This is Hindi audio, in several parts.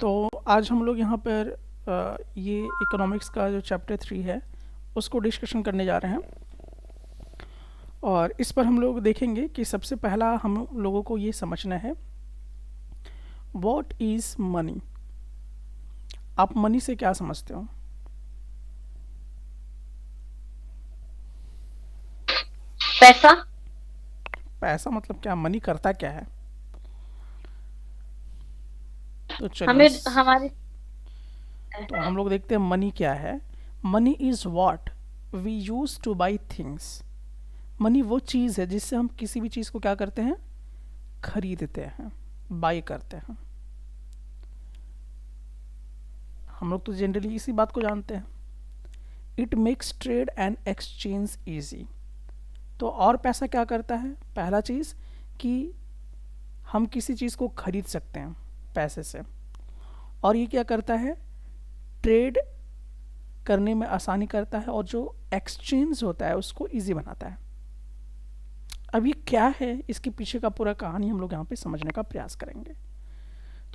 तो आज हम लोग यहाँ पर ये इकोनॉमिक्स का जो चैप्टर 3 है उसको डिस्कशन करने जा रहे हैं। और इस पर हम लोग देखेंगे कि सबसे पहला हम लोगों को ये समझना है, व्हाट इज़ मनी। आप मनी से क्या समझते हो? पैसा। पैसा मतलब क्या? मनी करता क्या है? तो चलिए हमें हमारी तो हम लोग देखते हैं मनी क्या है। Money is what we use to buy things. Money वो चीज़ है जिससे हम किसी भी चीज़ को क्या करते हैं, खरीदते हैं, बाई करते हैं। हम लोग तो जनरली इसी बात को जानते हैं। It makes trade and exchange easy. तो और पैसा क्या करता है? पहला चीज़ कि हम किसी चीज़ को खरीद सकते हैं पैसे से। और ये क्या करता है? ट्रेड करने में आसानी करता है, और जो एक्सचेंज होता है उसको इजी बनाता है। अब ये क्या है, इसके पीछे का पूरा कहानी हम लोग यहाँ पे समझने का प्रयास करेंगे।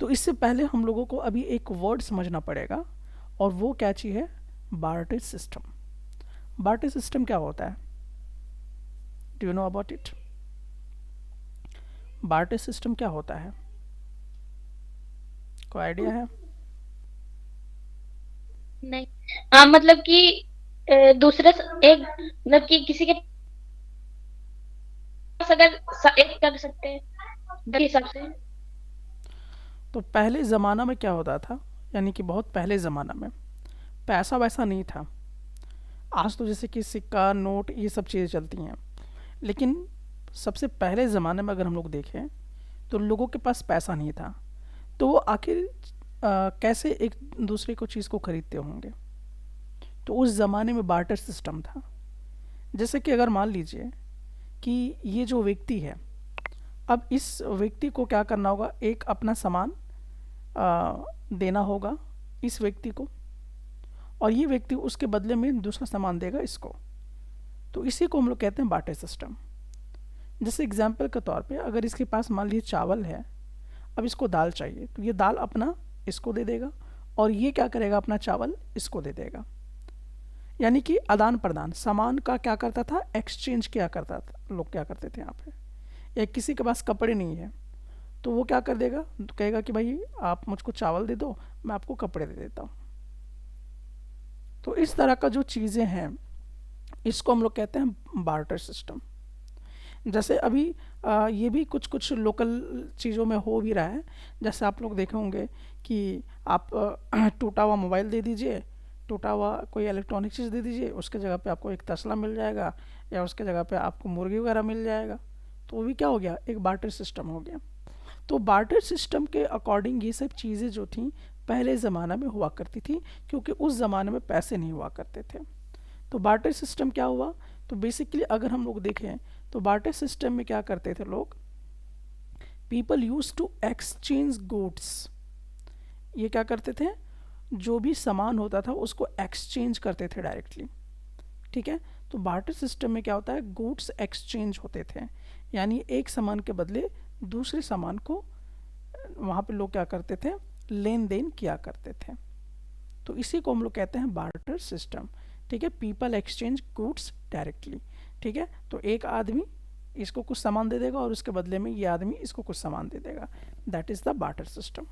तो इससे पहले हम लोगों को अभी एक वर्ड समझना पड़ेगा, और वो क्या चीज़ है? Barter system. बार्टर सिस्टम क्या होता है? Do you know about it? Barter system क्या होता है? कोई आइडिया है? नहीं। हाँ, मतलब कि एक मतलब कि किसी के पास अगर एक कर सकते हैं के हिसाब से। तो पहले ज़माना में क्या होता था, यानी कि बहुत पहले ज़माना में पैसा वैसा नहीं था। आज तो जैसे कि सिक्का, नोट, ये सब चीज़ें चलती हैं, लेकिन सबसे पहले ज़माने में अगर हम लोग देखें तो लोगों के पास पैसा नहीं था। तो वो आखिर कैसे एक दूसरे को चीज़ को खरीदते होंगे? तो उस ज़माने में बार्टर सिस्टम था। जैसे कि अगर मान लीजिए कि ये जो व्यक्ति है, अब इस व्यक्ति को क्या करना होगा, एक अपना सामान देना होगा इस व्यक्ति को, और ये व्यक्ति उसके बदले में दूसरा सामान देगा इसको। तो इसी को हम लोग कहते हैं बार्टर सिस्टम। जैसे एग्जाम्पल के तौर पे अगर इसके पास मान लीजिए चावल है, अब इसको दाल चाहिए, तो ये दाल अपना इसको दे देगा, और ये क्या करेगा, अपना चावल इसको दे देगा। यानी कि आदान प्रदान, सामान का क्या करता था, एक्सचेंज किया करता था। लोग क्या करते थे यहाँ पे, या किसी के पास कपड़े नहीं है तो वो क्या कर देगा, कहेगा कि भाई आप मुझको चावल दे दो, मैं आपको कपड़े दे देता हूँ। तो इस तरह का जो चीज़ें हैं इसको हम लोग कहते हैं बार्टर सिस्टम। जैसे अभी ये भी कुछ कुछ लोकल चीज़ों में हो भी रहा है। जैसे आप लोग देखे होंगे कि आप टूटा हुआ मोबाइल दे दीजिए, टूटा हुआ कोई इलेक्ट्रॉनिक चीज़ दे दीजिए, उसके जगह पे आपको एक तसला मिल जाएगा, या उसके जगह पे आपको मुर्गी वगैरह मिल जाएगा। तो वो भी क्या हो गया, एक बार्टर सिस्टम हो गया। तो बार्टर सिस्टम के अकॉर्डिंग ये सब चीज़ें जो थी पहले ज़माना में हुआ करती थी, क्योंकि उस ज़माने में पैसे नहीं हुआ करते थे। तो बार्टर सिस्टम क्या हुआ? तो बेसिकली अगर हम लोग देखें तो बार्टर सिस्टम में क्या करते थे लोग, people use to exchange goods. ये क्या करते थे, जो भी सामान होता था उसको एक्सचेंज करते थे डायरेक्टली। ठीक है। तो बार्टर सिस्टम में क्या होता है, गुड्स एक्सचेंज होते थे, यानी एक सामान के बदले दूसरे सामान को वहाँ पे लोग क्या करते थे, लेन देन किया करते थे। तो इसी को हम लोग कहते हैं बार्टर सिस्टम। ठीक है, पीपल एक्सचेंज गुड्स डायरेक्टली। ठीक है, तो एक आदमी इसको कुछ सामान दे देगा और उसके बदले में ये आदमी इसको कुछ सामान दे देगा। That is the barter system.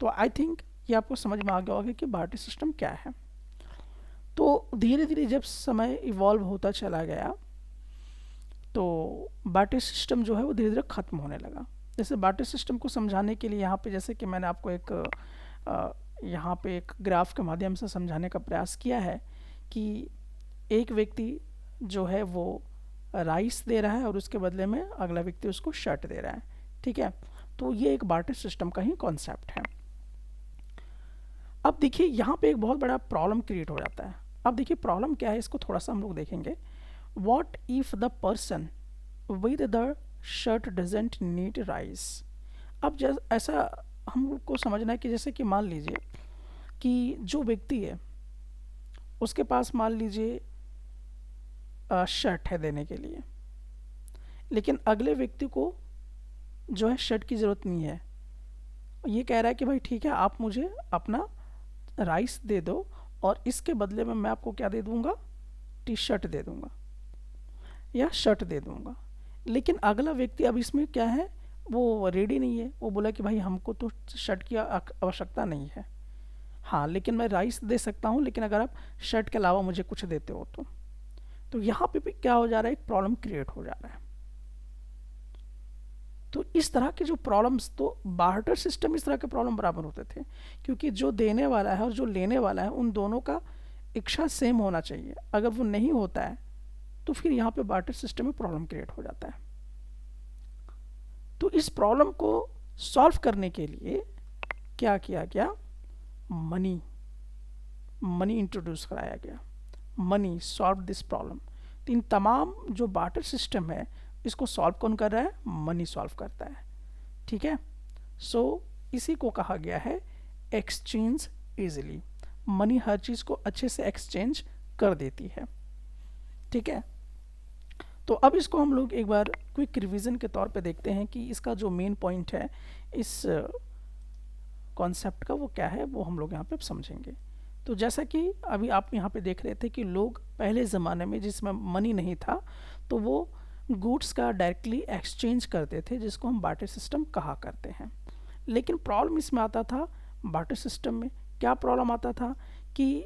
तो आई थिंक ये आपको समझ में आ गया होगा कि बार्टर सिस्टम क्या है। तो धीरे धीरे जब समय इवॉल्व होता चला गया तो बार्टर सिस्टम जो है वो धीरे धीरे ख़त्म होने लगा। जैसे बार्टर सिस्टम को समझाने के लिए यहाँ पे जैसे कि मैंने आपको एक यहाँ पे एक ग्राफ के माध्यम से समझाने का प्रयास किया है कि एक व्यक्ति जो है वो राइस दे रहा है और उसके बदले में अगला व्यक्ति उसको शर्ट दे रहा है। ठीक है, तो ये एक बार्टर सिस्टम का ही कॉन्सेप्ट है। अब देखिए यहाँ पे एक बहुत बड़ा प्रॉब्लम क्रिएट हो जाता है। अब देखिए प्रॉब्लम क्या है, इसको थोड़ा सा हम लोग देखेंगे। What if the person with the shirt doesn't need rice. अब ऐसा हमको समझना है कि जैसे कि मान लीजिए कि जो व्यक्ति है उसके पास मान लीजिए शर्ट है देने के लिए, लेकिन अगले व्यक्ति को जो है शर्ट की ज़रूरत नहीं है, ये कह रहा है कि भाई ठीक है, आप मुझे अपना राइस दे दो और इसके बदले में मैं आपको क्या दे दूंगा, टी शर्ट दे दूंगा या शर्ट दे दूंगा। लेकिन अगला व्यक्ति अब इसमें क्या है, वो रेडी नहीं है, वो बोला कि भाई हमको तो शर्ट की आवश्यकता नहीं है, हाँ लेकिन मैं राइस दे सकता हूँ, लेकिन अगर आप शर्ट के अलावा मुझे कुछ देते हो तो यहाँ पे भी क्या हो जा रहा है, एक प्रॉब्लम क्रिएट हो जा रहा है। तो इस तरह के जो प्रॉब्लम्स, तो बार्टर सिस्टम इस तरह के प्रॉब्लम बराबर होते थे, क्योंकि जो देने वाला है और जो लेने वाला है उन दोनों का इच्छा सेम होना चाहिए। अगर वो नहीं होता है तो फिर यहाँ पे बार्टर सिस्टम में प्रॉब्लम क्रिएट हो जाता है। तो इस प्रॉब्लम को सॉल्व करने के लिए क्या किया गया, मनी मनी इंट्रोड्यूस कराया गया। Money solve this problem. तो इन तमाम जो बार्टर सिस्टम है इसको सॉल्व कौन कर रहा है, मनी सॉल्व करता है। ठीक है, सो इसी को कहा गया है एक्सचेंज इजीली। मनी हर चीज़ को अच्छे से एक्सचेंज कर देती है। ठीक है, तो अब इसको हम लोग एक बार क्विक रिवीजन के तौर पे देखते हैं कि इसका जो मेन पॉइंट है इस कॉन्सेप्ट का वो क्या है, वो हम लोग यहाँ पे समझेंगे। तो जैसा कि अभी आप यहाँ पे देख रहे थे कि लोग पहले ज़माने में जिसमें मनी नहीं था तो वो गुड्स का डायरेक्टली एक्सचेंज करते थे, जिसको हम बार्टर सिस्टम कहा करते हैं। लेकिन प्रॉब्लम इसमें आता था, बार्टर सिस्टम में क्या प्रॉब्लम आता था कि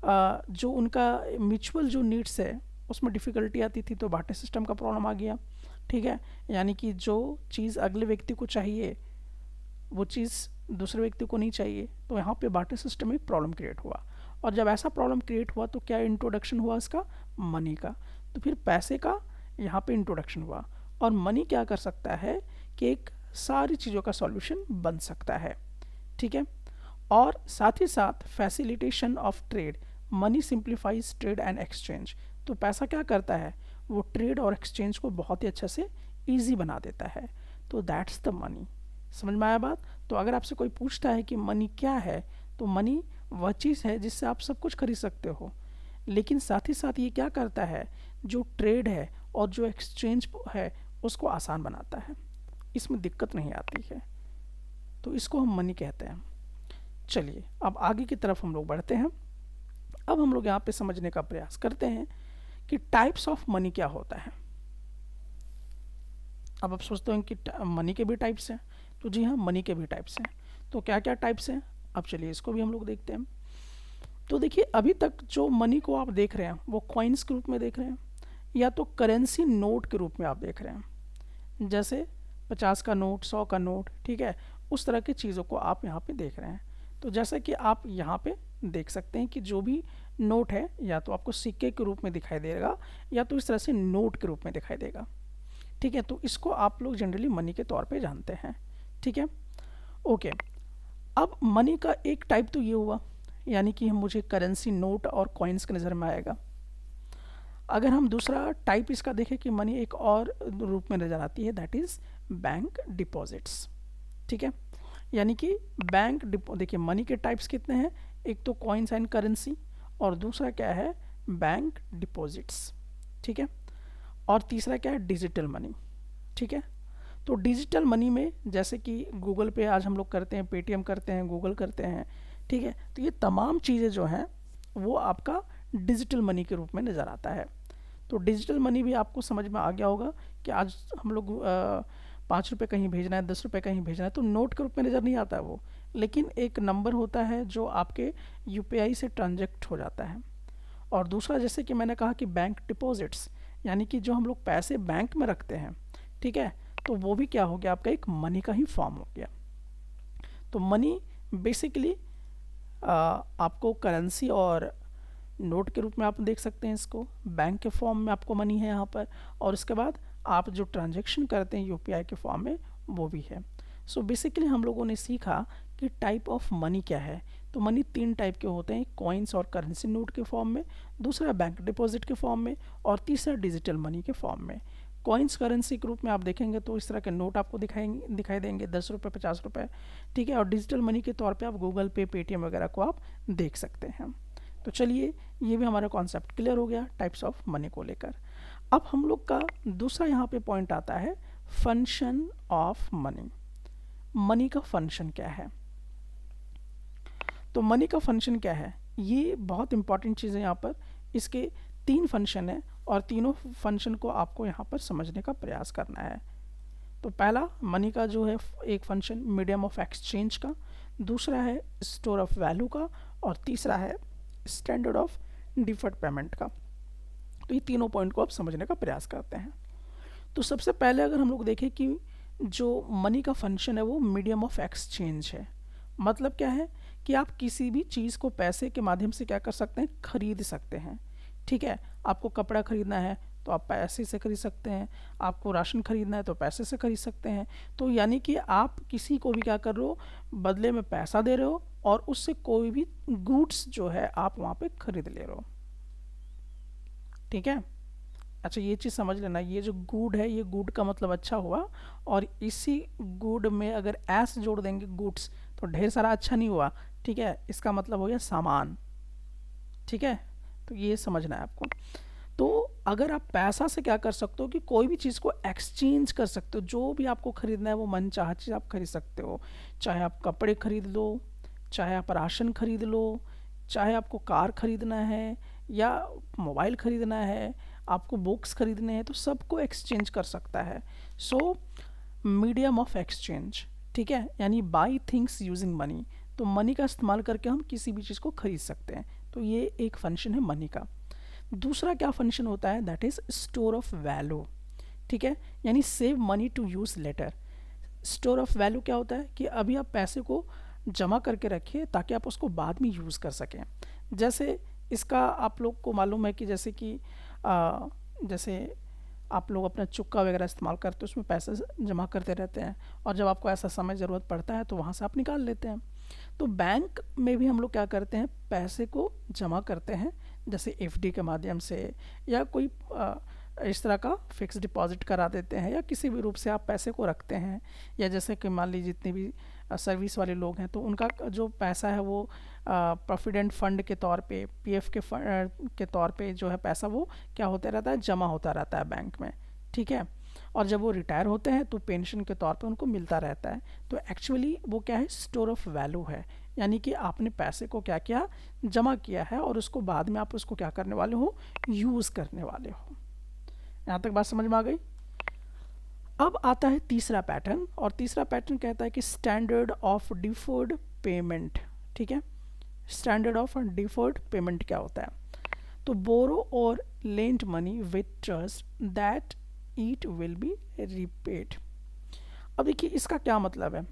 जो उनका म्यूचुअल जो नीड्स है उसमें डिफ़िकल्टी आती थी, तो बार्टर सिस्टम का प्रॉब्लम आ गया। ठीक है, यानी कि जो चीज़ अगले व्यक्ति को चाहिए वो चीज़ दूसरे व्यक्ति को नहीं चाहिए, तो यहाँ पे बार्टर सिस्टम में प्रॉब्लम क्रिएट हुआ। और जब ऐसा प्रॉब्लम क्रिएट हुआ तो क्या इंट्रोडक्शन हुआ इसका, मनी का। तो फिर पैसे का यहाँ पे इंट्रोडक्शन हुआ। और मनी क्या कर सकता है कि एक सारी चीज़ों का सॉल्यूशन बन सकता है। ठीक है, और साथ ही साथ facilitation of trade, money simplifies trade and exchange. तो पैसा क्या करता है, वो ट्रेड और एक्सचेंज को बहुत ही अच्छे से ईजी बना देता है। तो दैट्स द मनी। समझ में आया बात। तो अगर आपसे कोई पूछता है कि मनी क्या है, तो मनी वह चीज़ है जिससे आप सब कुछ खरीद सकते हो, लेकिन साथ ही साथ ये क्या करता है, जो ट्रेड है और जो एक्सचेंज है उसको आसान बनाता है, इसमें दिक्कत नहीं आती है। तो इसको हम मनी कहते हैं। चलिए अब आगे की तरफ हम लोग बढ़ते हैं। अब हम लोग यहाँ पे समझने का प्रयास करते हैं कि टाइप्स ऑफ मनी क्या होता है। अब आप सोचते हैं कि मनी के भी टाइप्स हैं, तो जी हाँ, मनी के भी टाइप्स हैं। तो क्या क्या टाइप्स हैं, अब चलिए इसको भी हम लोग देखते हैं। तो देखिए, अभी तक जो मनी को आप देख रहे हैं वो कॉइन्स के रूप में देख रहे हैं, या तो करेंसी नोट के रूप में आप देख रहे हैं, जैसे 50 का नोट, 100 का नोट। ठीक है, उस तरह की चीज़ों को आप यहाँ पे देख रहे हैं। तो जैसा कि आप यहाँ पे देख सकते हैं कि जो भी नोट है या तो आपको सिक्के के रूप में दिखाई देगा या तो इस तरह से नोट के रूप में दिखाई देगा। ठीक है, तो इसको आप लोग जनरली मनी के तौर पे जानते हैं। ठीक है, ओके। अब मनी का एक टाइप तो ये हुआ, यानी कि हम मुझे करेंसी नोट और कॉइन्स के नज़र में आएगा। अगर हम दूसरा टाइप इसका देखें कि मनी एक और रूप में नज़र आती है, दैट इज़ बैंक डिपॉजिट्स। ठीक है, यानी कि बैंक देखिए मनी के टाइप्स कितने हैं, एक तो कॉइन्स एंड करेंसी और दूसरा क्या है, बैंक डिपॉजिट्स। ठीक है, और तीसरा क्या है, डिजिटल मनी। ठीक है, तो डिजिटल मनी में जैसे कि गूगल पे आज हम लोग करते हैं, पेटीएम करते हैं, गूगल करते हैं। ठीक है, तो ये तमाम चीज़ें जो हैं वो आपका डिजिटल मनी के रूप में नज़र आता है। तो डिजिटल मनी भी आपको समझ में आ गया होगा कि आज हम लोग 5 रुपये कहीं भेजना है, 10 रुपये कहीं भेजना है, तो नोट के रूप में नज़र नहीं आता है वो, लेकिन एक नंबर होता है जो आपके यूपीआई से ट्रांजेक्ट हो जाता है। और दूसरा जैसे कि मैंने कहा कि बैंक डिपॉजिट्स, यानी कि जो हम लोग पैसे बैंक में रखते हैं। ठीक है, तो वो भी क्या हो गया, आपका एक मनी का ही फॉर्म हो गया। तो मनी बेसिकली आपको करेंसी और नोट के रूप में आप देख सकते हैं इसको, बैंक के फॉर्म में आपको मनी है यहाँ पर, और इसके बाद आप जो ट्रांजैक्शन करते हैं यूपीआई के फॉर्म में वो भी है। सो बेसिकली हम लोगों ने सीखा कि टाइप ऑफ मनी क्या है। तो मनी 3 टाइप के होते हैं, कॉइन्स और करेंसी नोट के फॉर्म में, दूसरा बैंक डिपॉजिट के फॉर्म में, और तीसरा डिजिटल मनी के फॉर्म में। कॉइन्स करेंसी के रूप में आप देखेंगे तो इस तरह के नोट आपको दिखाई देंगे, 10 रुपये, 50 रुपये। ठीक है, और डिजिटल मनी के तौर पे आप गूगल पे, पेटीएम वगैरह को आप देख सकते हैं। तो चलिए, ये भी हमारा कॉन्सेप्ट क्लियर हो गया टाइप्स ऑफ मनी को लेकर। अब हम लोग का दूसरा यहाँ पे पॉइंट आता है फंक्शन ऑफ मनी। मनी का फंक्शन क्या है। तो मनी का फंक्शन क्या है, ये बहुत इंपॉर्टेंट चीज़ है यहाँ पर। इसके 3 फंक्शन है और तीनों फंक्शन को आपको यहाँ पर समझने का प्रयास करना है। तो पहला मनी का जो है एक फंक्शन मीडियम ऑफ एक्सचेंज का, दूसरा है स्टोर ऑफ वैल्यू का, और तीसरा है स्टैंडर्ड ऑफ डिफर्ड पेमेंट का। तो ये तीनों पॉइंट को आप समझने का प्रयास करते हैं। तो सबसे पहले अगर हम लोग देखें कि जो मनी का फंक्शन है वो मीडियम ऑफ एक्सचेंज है। मतलब क्या है कि आप किसी भी चीज़ को पैसे के माध्यम से क्या कर सकते हैं, खरीद सकते हैं। ठीक है, आपको कपड़ा खरीदना है तो आप पैसे से खरीद सकते हैं, आपको राशन खरीदना है तो पैसे से खरीद सकते हैं। तो यानी कि आप किसी को भी क्या कर रहे हो, बदले में पैसा दे रहे हो और उससे कोई भी गुड्स जो है आप वहाँ पे खरीद ले रहे हो। ठीक है, अच्छा ये चीज़ समझ लेना, ये जो गुड है ये गुड का मतलब अच्छा हुआ, और इसी गुड में अगर एस जोड़ देंगे गुड्स तो ढेर सारा अच्छा नहीं हुआ। ठीक है, इसका मतलब हो गया सामान। ठीक है, तो ये समझना है आपको। तो अगर आप पैसा से क्या कर सकते हो कि कोई भी चीज़ को एक्सचेंज कर सकते हो, जो भी आपको खरीदना है वो मन चाहा चीज़ आप खरीद सकते हो। चाहे आप कपड़े खरीद लो, चाहे आप राशन खरीद लो, चाहे आपको कार खरीदना है या मोबाइल खरीदना है, आपको बुक्स खरीदने हैं, तो सबको एक्सचेंज कर सकता है। सो मीडियम ऑफ एक्सचेंज, ठीक है, यानी बाई थिंग्स यूजिंग मनी। तो मनी का इस्तेमाल करके हम किसी भी चीज़ को खरीद सकते हैं। तो ये एक फंक्शन है मनी का। दूसरा क्या फंक्शन होता है, that is store of value. ठीक है, यानी save money to use later. Store of value क्या होता है कि अभी आप पैसे को जमा करके रखिए ताकि आप उसको बाद में यूज़ कर सकें। जैसे इसका आप लोग को मालूम है कि जैसे कि जैसे आप लोग अपना चुक्का वगैरह इस्तेमाल करते हो, उसमें पैसे जमा करते रहते हैं और जब आपको ऐसा समय ज़रूरत पड़ता है तो वहाँ से आप निकाल लेते हैं। तो बैंक में भी हम लोग क्या करते हैं, पैसे को जमा करते हैं, जैसे एफडी के माध्यम से या कोई इस तरह का फिक्स डिपॉजिट करा देते हैं, या किसी भी रूप से आप पैसे को रखते हैं। या जैसे कि मान लीजिए जितने भी सर्विस वाले लोग हैं तो उनका जो पैसा है वो प्रोविडेंट फंड के तौर पे, पीएफ के के तौर पे जो है पैसा वो क्या होता रहता है, जमा होता रहता है बैंक में। ठीक है, और जब वो रिटायर होते हैं तो पेंशन के तौर पे उनको मिलता रहता है। तो एक्चुअली वो क्या है, स्टोर ऑफ वैल्यू है, यानी कि आपने पैसे को क्या किया, जमा किया है और उसको बाद में आप उसको क्या करने वाले हो, यूज़ करने वाले हो। यहाँ तक बात समझ में आ गई। अब आता है तीसरा पैटर्न, और तीसरा पैटर्न कहता है कि स्टैंडर्ड ऑफ डिफर्ड पेमेंट। ठीक है, स्टैंडर्ड ऑफ डिफर्ड पेमेंट क्या होता है, तो बोरो और lent money with trust that it will be repaid. अब देखिए इसका क्या मतलब है,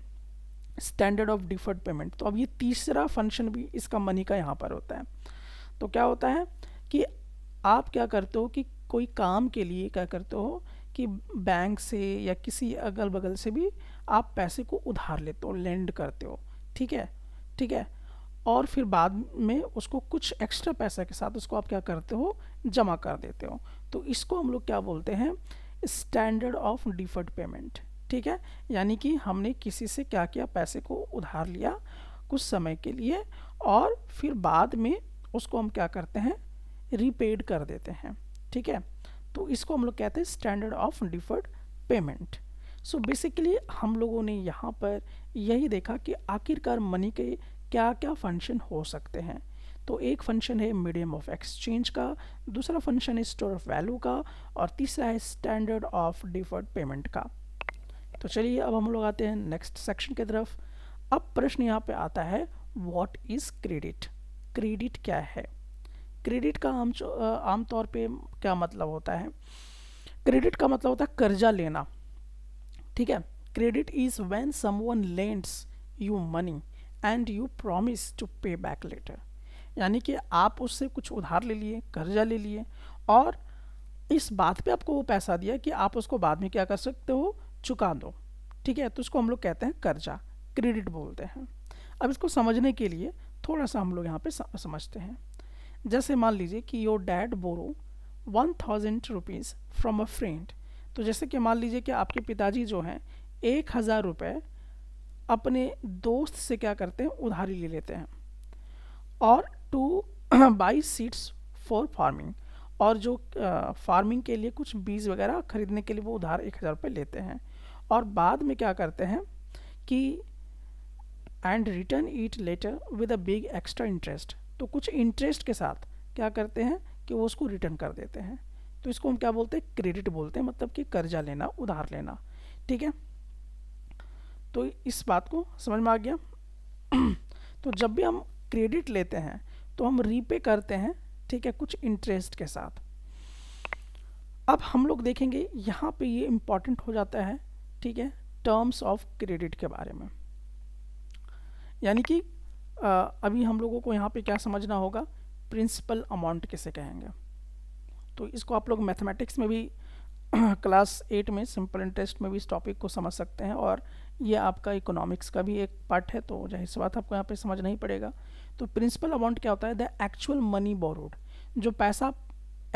स्टैंडर्ड ऑफ डिफर्ड पेमेंट। तो अब ये तीसरा फंक्शन भी इसका मनी का यहाँ पर होता है। तो क्या होता है कि आप क्या करते हो कि कोई काम के लिए क्या करते हो कि बैंक से या किसी अगल बगल से भी आप पैसे को उधार लेते हो, लेंड करते हो। ठीक है, ठीक है, और फिर बाद में उसको कुछ एक्स्ट्रा पैसा के साथ उसको आप क्या करते हो, जमा कर देते हो। तो इसको हम लोग क्या बोलते हैं, स्टैंडर्ड ऑफ डिफर्ड पेमेंट। ठीक है, यानी कि हमने किसी से क्या किया, पैसे को उधार लिया कुछ समय के लिए और फिर बाद में उसको हम क्या करते हैं, रीपेड कर देते हैं। ठीक है, तो इसको हम लोग कहते हैं standard of deferred payment. So basically हम लोगों ने यहाँ पर यही देखा कि आखिरकार मनी के क्या क्या फंक्शन हो सकते हैं। तो एक फंक्शन है मीडियम ऑफ एक्सचेंज का, दूसरा फंक्शन है स्टोर ऑफ वैल्यू का, और तीसरा है स्टैंडर्ड ऑफ डिफर्ड पेमेंट का। तो चलिए अब हम लोग आते हैं नेक्स्ट सेक्शन की तरफ। अब प्रश्न यहाँ पे आता है, व्हाट इज़ क्रेडिट। क्रेडिट क्या है। क्रेडिट का आमतौर पे क्या मतलब होता है, क्रेडिट का मतलब होता है कर्जा लेना। ठीक है, credit is when someone lends you money and you promise to pay back later. यानी कि आप उससे कुछ उधार ले लिए, कर्जा ले लिए, और इस बात पे आपको वो पैसा दिया कि आप उसको बाद में क्या कर सकते हो, चुका दो। ठीक है, तो उसको हम लोग कहते हैं कर्जा, क्रेडिट बोलते हैं। अब इसको समझने के लिए थोड़ा सा हम लोग यहाँ पे समझते हैं। जैसे मान लीजिए कि your dad borrow 1000 rupees from a friend. तो जैसे कि मान लीजिए कि आपके पिताजी जो हैं 1000 रुपये अपने दोस्त से क्या करते हैं, उधारी ले लेते हैं, और two by seeds for farming, और जो फार्मिंग के लिए कुछ बीज वगैरह खरीदने के लिए वो उधार 1000 रुपये लेते हैं। और बाद में क्या करते हैं कि and return it later with a big extra interest, तो कुछ इंटरेस्ट के साथ क्या करते हैं कि वो उसको रिटर्न कर देते हैं। तो इसको हम क्या बोलते हैं, क्रेडिट बोलते हैं, मतलब कि कर्जा लेना, उधार लेना। ठीक है, तो इस बात को समझ में आ गया। तो जब भी हम क्रेडिट लेते हैं तो हम रीपे करते हैं, ठीक है, कुछ इंटरेस्ट के साथ। अब हम लोग देखेंगे यहाँ पे ये इम्पॉर्टेंट हो जाता है, ठीक है, टर्म्स ऑफ क्रेडिट के बारे में। यानी कि अभी हम लोगों को यहाँ पे क्या समझना होगा, प्रिंसिपल अमाउंट किसे कहेंगे। तो इसको आप लोग मैथमेटिक्स में भी क्लास 8 में सिंपल इंटरेस्ट में भी इस टॉपिक को समझ सकते हैं, और ये आपका इकोनॉमिक्स का भी एक पार्ट है, तो जाहिर सी बात आपको यहाँ पे समझना ही पड़ेगा। तो प्रिंसिपल अमाउंट क्या होता है, द एक्चुअल मनी बोरोड, जो पैसा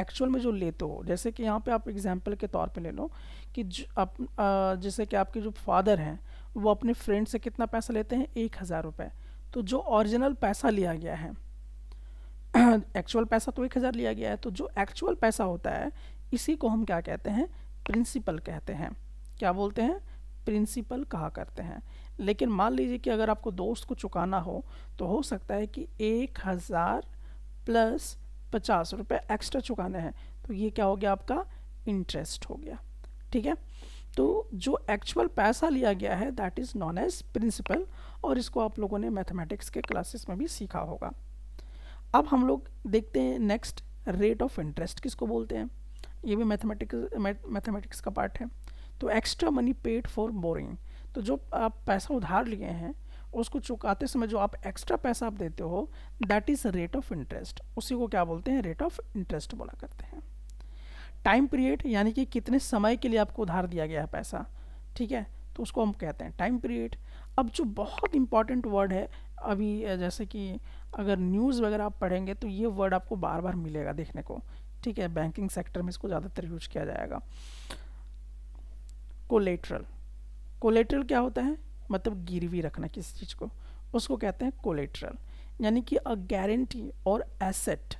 एक्चुअल में जो लेते हो। जैसे कि यहाँ पे आप एग्जांपल के तौर पे ले लो कि जैसे कि आपके जो फादर हैं वो अपने फ्रेंड से कितना पैसा लेते हैं, 1,000 रुपये। तो जो ओरिजिनल पैसा लिया गया है, एक्चुअल पैसा तो 1,000 लिया गया है, तो जो एक्चुअल पैसा होता है इसी को हम क्या कहते हैं, प्रिंसिपल कहते हैं। क्या बोलते हैं, प्रिंसिपल कहा करते हैं। लेकिन मान लीजिए कि अगर आपको दोस्त को चुकाना हो तो हो सकता है कि 1,000 प्लस 50 रुपये एक्स्ट्रा चुकाने हैं, तो ये क्या हो गया, आपका इंटरेस्ट हो गया। ठीक है, तो जो एक्चुअल पैसा लिया गया है that is known as principal, और इसको आप लोगों ने मैथमेटिक्स के क्लासेस में भी सीखा होगा। अब हम लोग देखते हैं नेक्स्ट, रेट ऑफ इंटरेस्ट किसको बोलते हैं। ये भी मैथमेटिक्स का पार्ट है। तो extra money paid for boring, तो जो आप पैसा उधार लिए हैं उसको चुकाते समय जो आप एक्स्ट्रा पैसा आप देते हो that is rate of interest, उसी को क्या बोलते हैं, रेट ऑफ इंटरेस्ट बोला करते हैं। टाइम पीरियड, यानी कि कितने समय के लिए आपको उधार दिया गया है पैसा, ठीक है, तो उसको हम कहते हैं टाइम पीरियड। अब जो बहुत इंपॉर्टेंट वर्ड है, अभी जैसे कि अगर न्यूज़ वगैरह आप पढ़ेंगे तो ये वर्ड आपको बार बार मिलेगा देखने को, ठीक है, बैंकिंग सेक्टर में इसको ज़्यादातर यूज किया जाएगा। कोलेट्रल, कोलेट्रल क्या होता है, मतलब गिरवी रखना किसी चीज़ को, उसको कहते हैं कोलेट्रल। यानी कि अ गारंटी और एसेट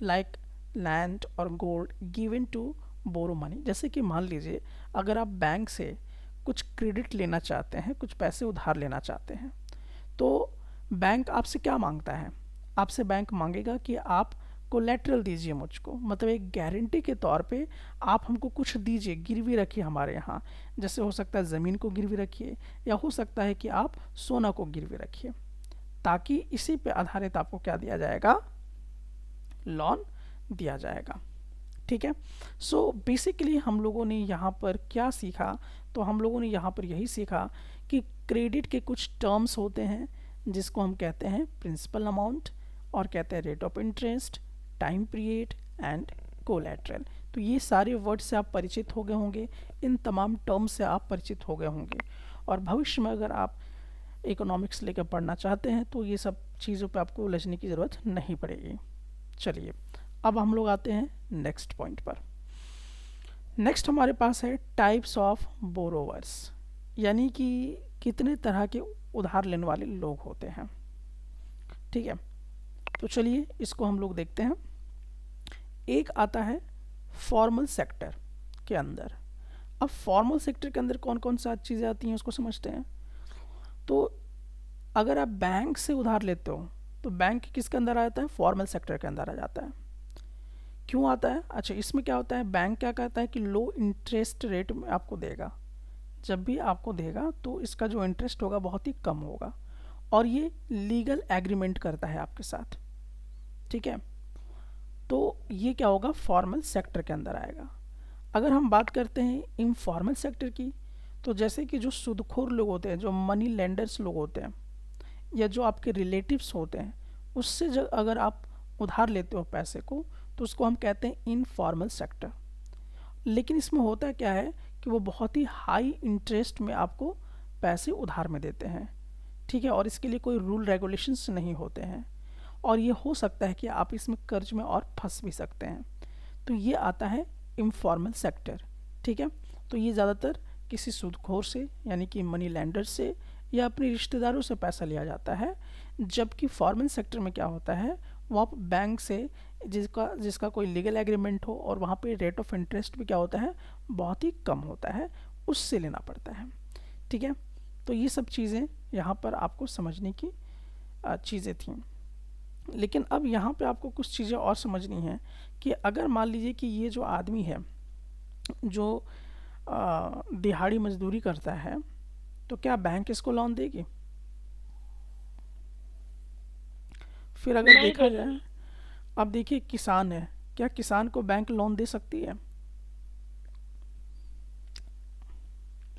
लाइक लैंड और gold given to borrow money. जैसे कि मान लीजिए अगर आप बैंक से कुछ क्रेडिट लेना चाहते हैं, कुछ पैसे उधार लेना चाहते हैं, तो बैंक आपसे क्या मांगता है, आपसे बैंक मांगेगा कि आप कोलेट्रल दीजिए मुझको, मतलब एक गारंटी के तौर पे आप हमको कुछ दीजिए, गिरवी रखिए हमारे यहाँ। जैसे हो सकता है ज़मीन को गिरवी रखिए, या हो सकता है कि आप सोना को गिरवी रखिए, ताकि इसी पे आधारित आपको क्या दिया जाएगा, लोन दिया जाएगा। ठीक है, सो बेसिकली हम लोगों ने यहाँ पर क्या सीखा, तो हम लोगों ने यहाँ पर यही सीखा कि क्रेडिट के कुछ टर्म्स होते हैं जिसको हम कहते हैं प्रिंसिपल अमाउंट, और कहते हैं rate of interest, time period and collateral. तो ये सारे वर्ड से आप परिचित हो गए होंगे, इन तमाम टर्म्स से आप परिचित हो गए होंगे, और भविष्य में अगर आप इकोनॉमिक्स लेकर पढ़ना चाहते हैं तो ये सब चीज़ों पे आपको उलझने की ज़रूरत नहीं पड़ेगी। चलिए अब हम लोग आते हैं नेक्स्ट पॉइंट पर। नेक्स्ट हमारे पास है टाइप्स ऑफ बोरोवर्स, यानी कि कितने तरह के उधार लेने वाले लोग होते हैं। ठीक है, तो चलिए इसको हम लोग देखते हैं। एक आता है फॉर्मल सेक्टर के अंदर। अब फॉर्मल सेक्टर के अंदर कौन कौन सा चीज़ें आती हैं उसको समझते हैं। तो अगर आप बैंक से उधार लेते हो तो बैंक किसके अंदर आ जाता है, फॉर्मल सेक्टर के अंदर आ जाता है। क्यों आता है, अच्छा इसमें क्या होता है, बैंक क्या कहता है कि लो इंटरेस्ट रेट में आपको देगा, जब भी आपको देगा तो इसका जो इंटरेस्ट होगा बहुत ही कम होगा, और ये लीगल एग्रीमेंट करता है आपके साथ। ठीक है, तो ये क्या होगा, फॉर्मल सेक्टर के अंदर आएगा। अगर हम बात करते हैं इनफॉर्मल सेक्टर की, तो जैसे कि जो सूदखोर लोग होते हैं, जो मनी लेंडर्स लोग होते हैं, या जो आपके रिलेटिव्स होते हैं, उससे जब अगर आप उधार लेते हो पैसे को तो उसको हम कहते हैं इनफॉर्मल सेक्टर। लेकिन इसमें होता क्या है कि वो बहुत ही हाई इंटरेस्ट में आपको पैसे उधार में देते हैं। ठीक है, और इसके लिए कोई रूल रेगुलेशंस नहीं होते हैं, और ये हो सकता है कि आप इसमें कर्ज में और फंस भी सकते हैं। तो ये आता है इनफॉर्मल सेक्टर। ठीक है, तो ये ज़्यादातर किसी सूदखोर से यानी कि मनी लैंडर से या अपने रिश्तेदारों से पैसा लिया जाता है। जबकि फॉर्मल सेक्टर में क्या होता है, वो आप बैंक से जिसका कोई लीगल एग्रीमेंट हो, और वहाँ पे रेट ऑफ इंटरेस्ट भी क्या होता है, बहुत ही कम होता है, उससे लेना पड़ता है। ठीक है, तो ये सब चीज़ें यहाँ पर आपको समझने की चीज़ें थी। लेकिन अब यहाँ पे आपको कुछ चीज़ें और समझनी है कि अगर मान लीजिए कि ये जो आदमी है जो दिहाड़ी मजदूरी करता है, तो क्या बैंक इसको लोन देगी? फिर अगर नहीं देखा देगी। जाए, अब देखिए किसान है, क्या किसान को बैंक लोन दे सकती है?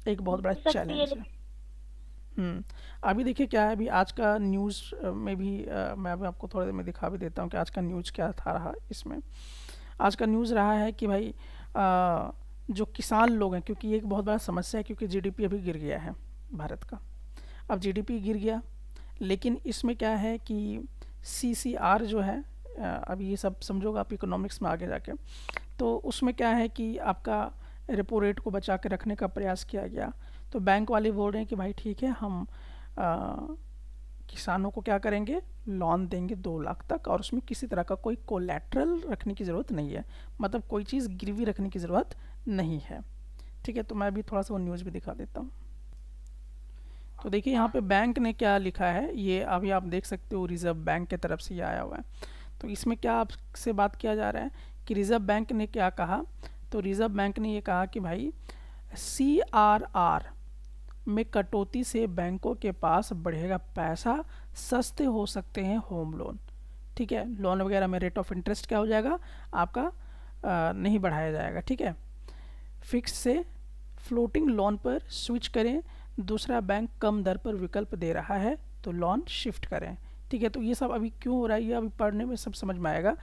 एक बहुत बड़ा दे सकती है चैलेंज है। अभी देखिए क्या है, अभी आज का न्यूज़ में भी मैं अभी आपको थोड़ी देर में दिखा भी देता हूँ कि आज का न्यूज़ क्या था रहा इसमें। आज का न्यूज़ रहा है कि भाई जो किसान लोग हैं, क्योंकि ये एक बहुत बड़ा समस्या है, क्योंकि जीडीपी अभी गिर गया है भारत का। अब जीडीपी गिर गया, लेकिन इसमें क्या है कि सीसीआर जो है, अभी ये सब समझोगे आप इकोनॉमिक्स में आगे जाके, तो उसमें क्या है कि आपका रेपो रेट को बचा के रखने का प्रयास किया गया। तो बैंक वाले बोल रहे हैं कि भाई ठीक है, हम किसानों को क्या करेंगे, लोन देंगे 2 लाख तक, और उसमें किसी तरह का कोई कोलेट्रल रखने की ज़रूरत नहीं है, मतलब कोई चीज़ गिरवी रखने की ज़रूरत नहीं है। ठीक है, तो मैं अभी थोड़ा सा वो न्यूज़ भी दिखा देता हूँ। तो देखिए यहाँ पे बैंक ने क्या लिखा है, ये अभी आप देख सकते हो, रिज़र्व बैंक की तरफ से ये आया हुआ है। तो इसमें क्या आपसे बात किया जा रहा है कि रिज़र्व बैंक ने क्या कहा, तो रिज़र्व बैंक ने ये कहा कि भाई CRR में कटौती से बैंकों के पास बढ़ेगा पैसा, सस्ते हो सकते हैं होम लोन। ठीक है, लोन वगैरह में रेट ऑफ इंटरेस्ट क्या हो जाएगा आपका, नहीं बढ़ाया जाएगा। ठीक है, फिक्स से फ्लोटिंग लोन पर स्विच करें, दूसरा बैंक कम दर पर विकल्प दे रहा है तो लोन शिफ्ट करें। ठीक है, तो ये सब अभी क्यों हो रहा है, ये अभी पढ़ने में सब समझ में आएगा।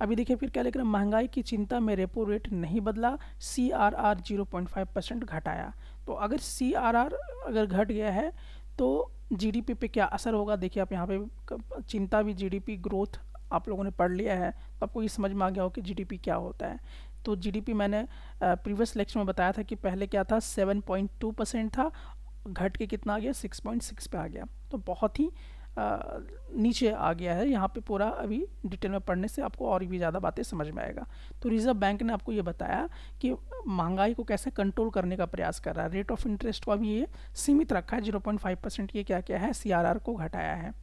अभी देखिए फिर क्या लिख रहा है, महंगाई की चिंता में रेपो रेट नहीं बदला, CRR 0.5% घटाया। तो अगर CRR अगर घट गया है तो जीडीपी पे क्या असर होगा, देखिए आप यहाँ पे चिंता भी जीडीपी ग्रोथ आप लोगों ने पढ़ लिया है, तो आपको ये समझ में आ गया हो कि जीडीपी क्या होता है। तो जीडीपी मैंने प्रीवियस लेक्चर में बताया था कि पहले क्या था, 7.2% था, घट के कितना आ गया, 6.6 पे आ गया। तो बहुत ही नीचे आ गया है। यहाँ पे पूरा अभी डिटेल में पढ़ने से आपको और भी ज़्यादा बातें समझ में आएगा। तो रिजर्व बैंक ने आपको ये बताया कि महंगाई को कैसे कंट्रोल करने का प्रयास कर रहा है। रेट ऑफ इंटरेस्ट को अभी ये सीमित रखा है 0.5%, ये क्या क्या है, CRR को घटाया है।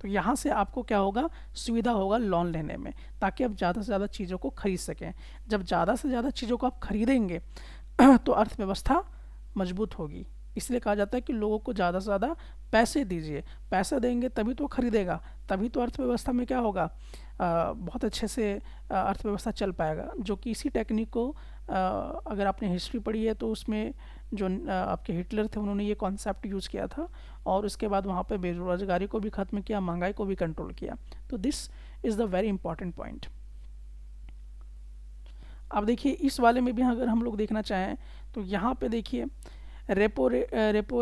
तो यहाँ से आपको क्या होगा, सुविधा होगा लोन लेने में, ताकि आप ज़्यादा से ज़्यादा चीज़ों को खरीद सकें। जब ज़्यादा से ज़्यादा चीज़ों को आप खरीदेंगे तो अर्थव्यवस्था मजबूत होगी। इसलिए कहा जाता है कि लोगों को ज़्यादा से ज़्यादा पैसे दीजिए, पैसा देंगे तभी तो खरीदेगा, तभी तो अर्थव्यवस्था में क्या होगा, बहुत अच्छे से अर्थव्यवस्था चल पाएगा। जो कि इसी टेक्निक को अगर आपने हिस्ट्री पढ़ी है तो उसमें जो आपके हिटलर थे उन्होंने ये कॉन्सेप्ट यूज़ किया था, और उसके बाद वहाँ पे बेरोज़गारी को भी ख़त्म किया, महंगाई को भी कंट्रोल किया। तो this is the very important point. अब देखिए इस वाले में भी अगर हम लोग देखना चाहें तो यहाँ पे देखिए रेपो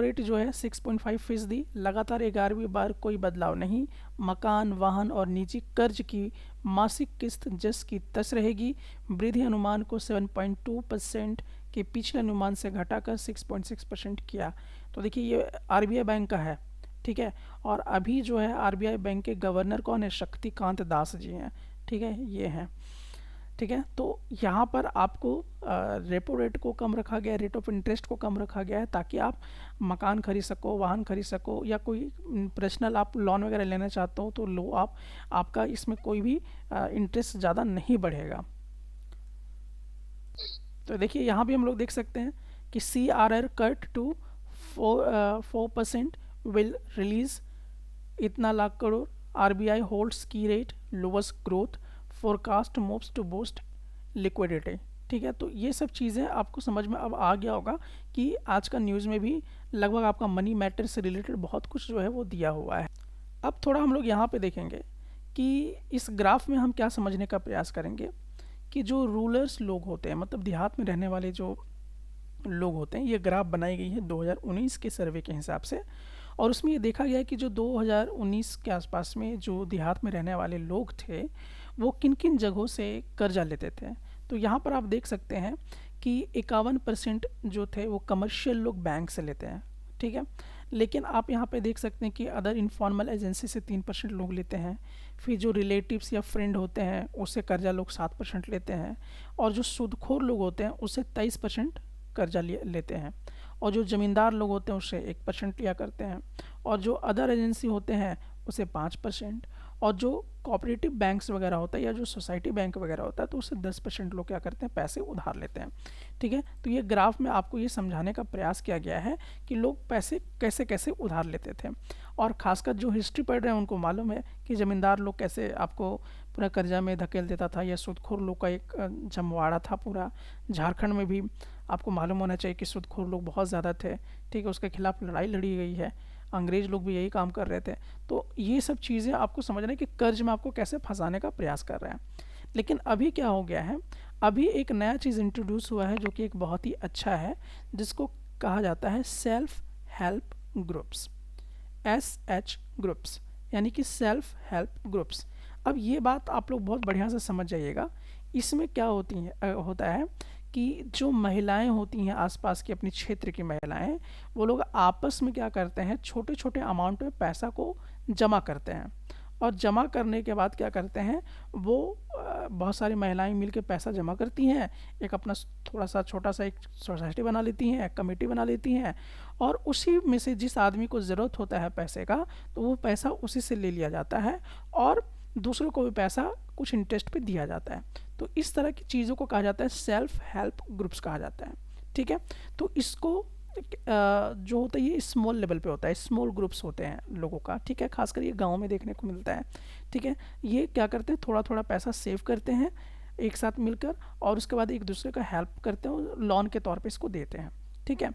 रेट जो है 6.5%, लगातार 11वीं बार कोई बदलाव नहीं। मकान, वाहन और निजी कर्ज की मासिक किस्त जस की तस रहेगी। वृद्धि अनुमान को 7.2% के पिछले अनुमान से घटाकर 6.6% किया। तो देखिए ये RBI बैंक का है, ठीक है, और अभी जो है RBI बैंक के गवर्नर कौन है, शक्तिकांत दास जी हैं। ठीक है, ये हैं। ठीक है, तो यहाँ पर आपको रेपो रेट को कम रखा गया है, रेट ऑफ इंटरेस्ट को कम रखा गया है, ताकि आप मकान खरीद सको, वाहन खरीद सको, या कोई पर्सनल आप लोन वगैरह लेना चाहते हो तो लो आप, आपका इसमें कोई भी इंटरेस्ट ज़्यादा नहीं बढ़ेगा। तो देखिए यहाँ भी हम लोग देख सकते हैं कि CRR cut to 4% will release इतना lakh crore. RBI holds key rate lowest growth, forecast moves to boost liquidity. ठीक है, तो ये सब चीज़ें आपको समझ में अब आ गया होगा कि आज का न्यूज़ में भी लगभग आपका मनी मैटर से रिलेटेड बहुत कुछ जो है वो दिया हुआ है। अब थोड़ा हम लोग यहाँ पे देखेंगे कि इस ग्राफ में हम क्या समझने का प्रयास करेंगे कि जो रूलर्स लोग होते हैं, मतलब देहात में रहने वाले जो लोग होते हैं, ये ग्राफ बनाई गई है 2019 के सर्वे के हिसाब से, और उसमें ये देखा गया है कि जो 2019 के आसपास में जो देहात में रहने वाले लोग थे वो किन किन जगहों से कर्जा लेते थे। तो यहाँ पर आप देख सकते हैं कि 51% जो थे वो कमर्शियल लोग बैंक से लेते हैं। ठीक है, लेकिन आप यहाँ पे देख सकते हैं कि अदर इनफॉर्मल एजेंसी से 3% लोग लेते हैं। फिर जो रिलेटिव्स या फ्रेंड होते हैं उससे कर्जा लोग 7% लेते हैं, और जो सूदखोर लोग होते हैं उससे 23% कर्जा लेते हैं। और जो ज़मींदार लोग होते हैं उससे 1% लिया करते हैं, और जो अदर एजेंसी होते हैं उसे 5%, और जो कोऑपरेटिव बैंक्स वगैरह होता है या जो सोसाइटी बैंक वगैरह होता है तो उससे 10% लोग क्या करते हैं, पैसे उधार लेते हैं। ठीक है, तो ये ग्राफ में आपको ये समझाने का प्रयास किया गया है कि लोग पैसे कैसे कैसे उधार लेते थे, और ख़ासकर जो हिस्ट्री पढ़ रहे हैं उनको मालूम है कि ज़मींदार लोग कैसे आपको पूरा कर्जा में धकेल देता था, या सूदखोर लोग का एक जमवाड़ा था पूरा। झारखंड में भी आपको मालूम होना चाहिए कि सूदखोर लोग बहुत ज़्यादा थे। ठीक है, उसके खिलाफ लड़ाई लड़ी गई है, अंग्रेज़ लोग भी यही काम कर रहे थे। तो ये सब चीज़ें आपको समझना है कि कर्ज में आपको कैसे फंसाने का प्रयास कर रहे हैं। लेकिन अभी क्या हो गया है, अभी एक नया चीज़ इंट्रोड्यूस हुआ है जो कि एक बहुत ही अच्छा है, जिसको कहा जाता है self help groups, SH groups, यानी कि सेल्फ हेल्प ग्रुप्स। अब ये बात आप लोग बहुत बढ़िया से समझ जाइएगा। इसमें क्या होता है कि जो महिलाएं होती हैं आसपास की अपनी क्षेत्र की महिलाएं, वो लोग आपस में क्या करते हैं, छोटे छोटे अमाउंट में पैसा को जमा करते हैं, और जमा करने के बाद क्या करते हैं वो बहुत सारी महिलाएं मिलकर पैसा जमा करती हैं, एक अपना थोड़ा सा छोटा सा एक सोसाइटी बना लेती हैं, एक कमेटी बना लेती हैं, और उसी में से जिस आदमी को ज़रूरत होता है पैसे का तो वो पैसा उसी से ले लिया जाता है, और दूसरों को भी पैसा कुछ इंटरेस्ट पे दिया जाता है। तो इस तरह की चीज़ों को कहा जाता है सेल्फ हेल्प ग्रुप्स कहा जाता है। ठीक है, तो इसको जो होता है ये स्मॉल लेवल पे होता है, स्मॉल ग्रुप्स होते हैं लोगों का। ठीक है, खासकर ये गांव में देखने को मिलता है। ठीक है, ये क्या करते हैं, थोड़ा थोड़ा पैसा सेव करते हैं एक साथ मिलकर, और उसके बाद एक दूसरे का हेल्प करते हैं, लोन के तौर पे इसको देते हैं। ठीक है,